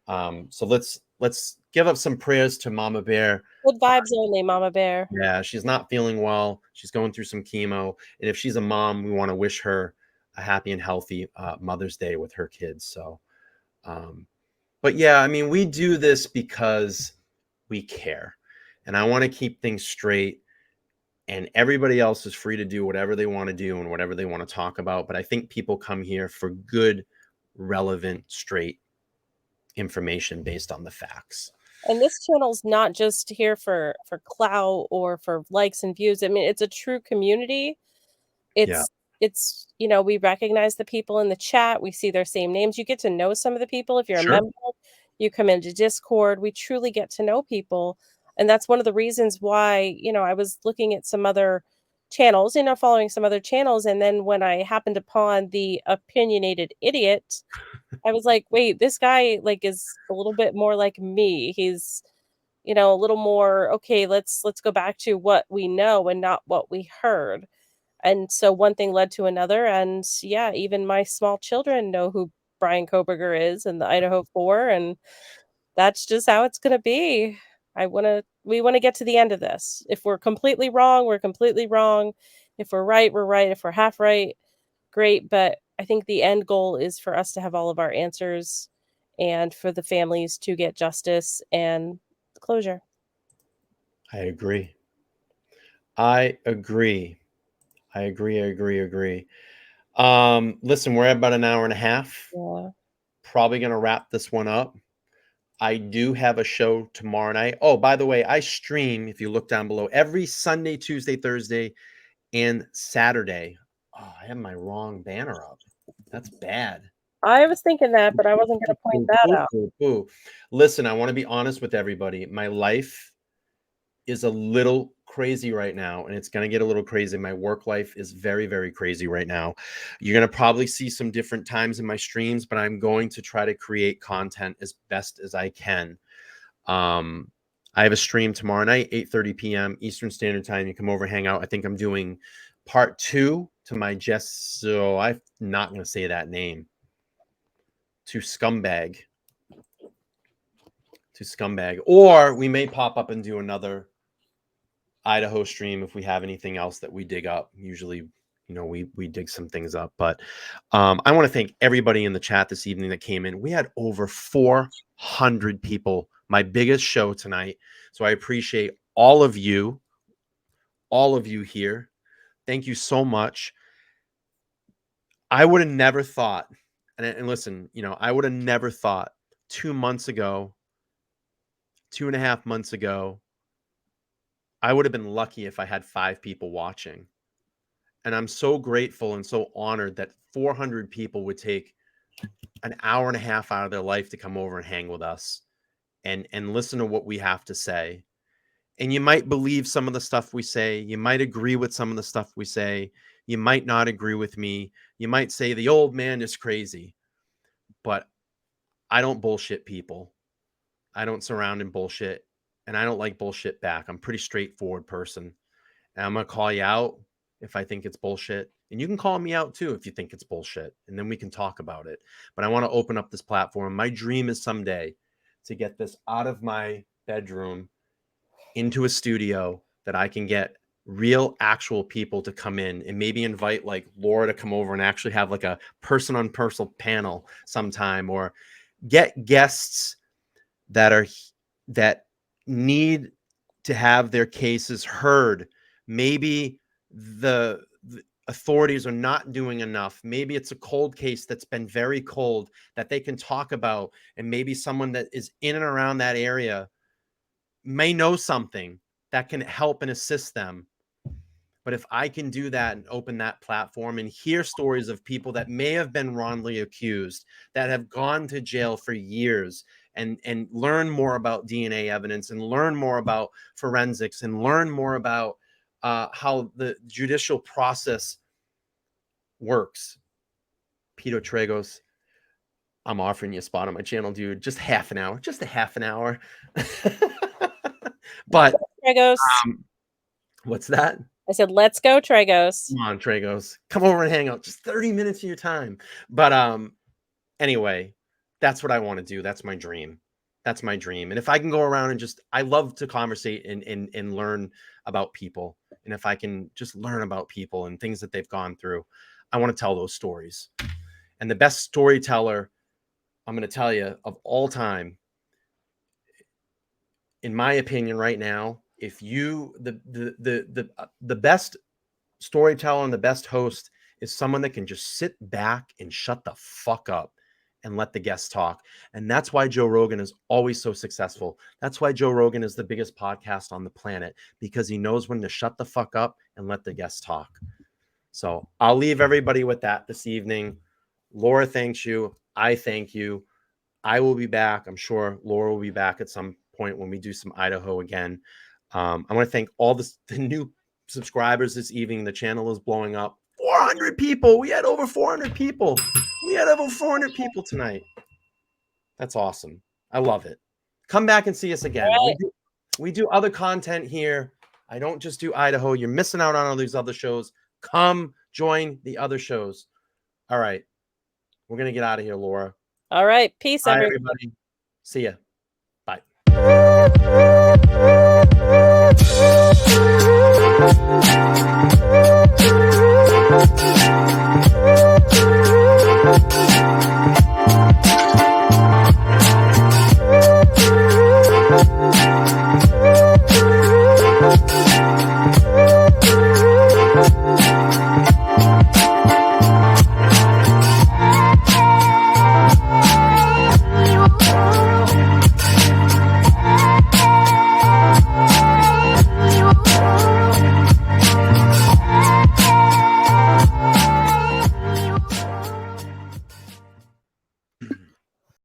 So let's give up some prayers to Mama Bear. Good vibes only, Mama Bear. Yeah, she's not feeling well. She's going through some chemo, and if she's a mom, we want to wish her a happy and healthy Mother's Day with her kids. So, but yeah, I mean, we do this because we care. And I want to keep things straight, and everybody else is free to do whatever they want to do and whatever they want to talk about. But I think people come here for good, relevant, straight information based on the facts. And this channel's not just here for clout or for likes and views. I mean, it's a true community. Yeah. It's we recognize the people in the chat. We see their same names. You get to know some of the people if you're a Sure. member. You come into Discord. We truly get to know people. And that's one of the reasons why, I was looking at some other channels, following some other channels. And then when I happened upon the Opinionated Idiot, I was like, wait, this guy is a little bit more like me. He's, a little more, okay, let's go back to what we know and not what we heard. And so one thing led to another. And yeah, even my small children know who Bryan Kohberger is and the Idaho 4. And that's just how it's going to be. We want to get to the end of this. If we're completely wrong, we're completely wrong. If we're right, we're right. If we're half right, great. But I think the end goal is for us to have all of our answers and for the families to get justice and closure. I agree. I agree. Listen, we're at about an hour and a half. Yeah. Probably going to wrap this one up. I do have a show tomorrow night. Oh, by the way, I stream, if you look down below, every Sunday, Tuesday, Thursday, and Saturday. Oh, I have my wrong banner up. That's bad. I was thinking that, but I wasn't going to point that out. Listen, I want to be honest with everybody. My life is a little crazy right now, and it's going to get a little crazy. My work life is very, very crazy right now. You're going to probably see some different times in my streams, but I'm going to try to create content as best as I can. I have a stream tomorrow night, 8:30 p.m. Eastern Standard Time. You come over, hang out. I think I'm doing part 2 to my so I'm not going to say that name. To Scumbag. Or we may pop up and do another Idaho stream if we have anything else that we dig up. Usually you know, we dig some things up. But I want to thank everybody in the chat this evening that came in. We had over 400 people, my biggest show tonight. So I appreciate all of you here. Thank you so much. I would have never thought, and listen, you know, I would have never thought 2 months ago, 2.5 months ago, I would have been lucky if I had 5 people watching. And I'm so grateful and so honored that 400 people would take an hour and a half out of their life to come over and hang with us and listen to what we have to say. And you might believe some of the stuff we say. You might agree with some of the stuff we say. You might not agree with me. You might say the old man is crazy. But I don't bullshit people. I don't surround in bullshit. And I don't like bullshit back. I'm a pretty straightforward person. And I'm going to call you out if I think it's bullshit. And you can call me out too if you think it's bullshit. And then we can talk about it. But I want to open up this platform. My dream is someday to get this out of my bedroom into a studio that I can get real actual people to come in, and maybe invite like Laura to come over and actually have like a person on person panel sometime, or get guests that need to have their cases heard. Maybe the authorities are not doing enough. Maybe it's a cold case that's been very cold that they can talk about, and maybe someone that is in and around that area may know something that can help and assist them. But if I can do that and open that platform and hear stories of people that may have been wrongly accused, that have gone to jail for years, and learn more about DNA evidence, and learn more about forensics, and learn more about how the judicial process works. Peter Tragos, I'm offering you a spot on my channel, dude. Just half an hour, just a half an hour. But Tragos. What's that? I said, let's go, Tragos. Come on, Tragos. Come over and hang out. Just 30 minutes of your time. But anyway, that's what I want to do. That's my dream. That's my dream. And if I can go around and just, I love to conversate and learn about people. And if I can just learn about people and things that they've gone through, I want to tell those stories. And the best storyteller, I'm going to tell you, of all time, in my opinion right now, if you, the best storyteller and the best host is someone that can just sit back and shut the fuck up and let the guests talk. And that's why Joe Rogan is always so successful. That's why Joe Rogan is the biggest podcast on the planet, because he knows when to shut the fuck up and let the guests talk. So I'll leave everybody with that this evening. Laura thanks you. I thank you. I will be back. I'm sure Laura will be back at some point when we do some Idaho again. I want to thank all the new subscribers this evening. The channel is blowing up. 400 people. We had over 400 people. We had over 400 people tonight. That's awesome. I love it. Come back and see us again. Right. We do other content here. I don't just do Idaho. You're missing out on all these other shows. Come join the other shows. All right. We're going to get out of here, Laura. All right. Peace, everybody. See ya. Bye.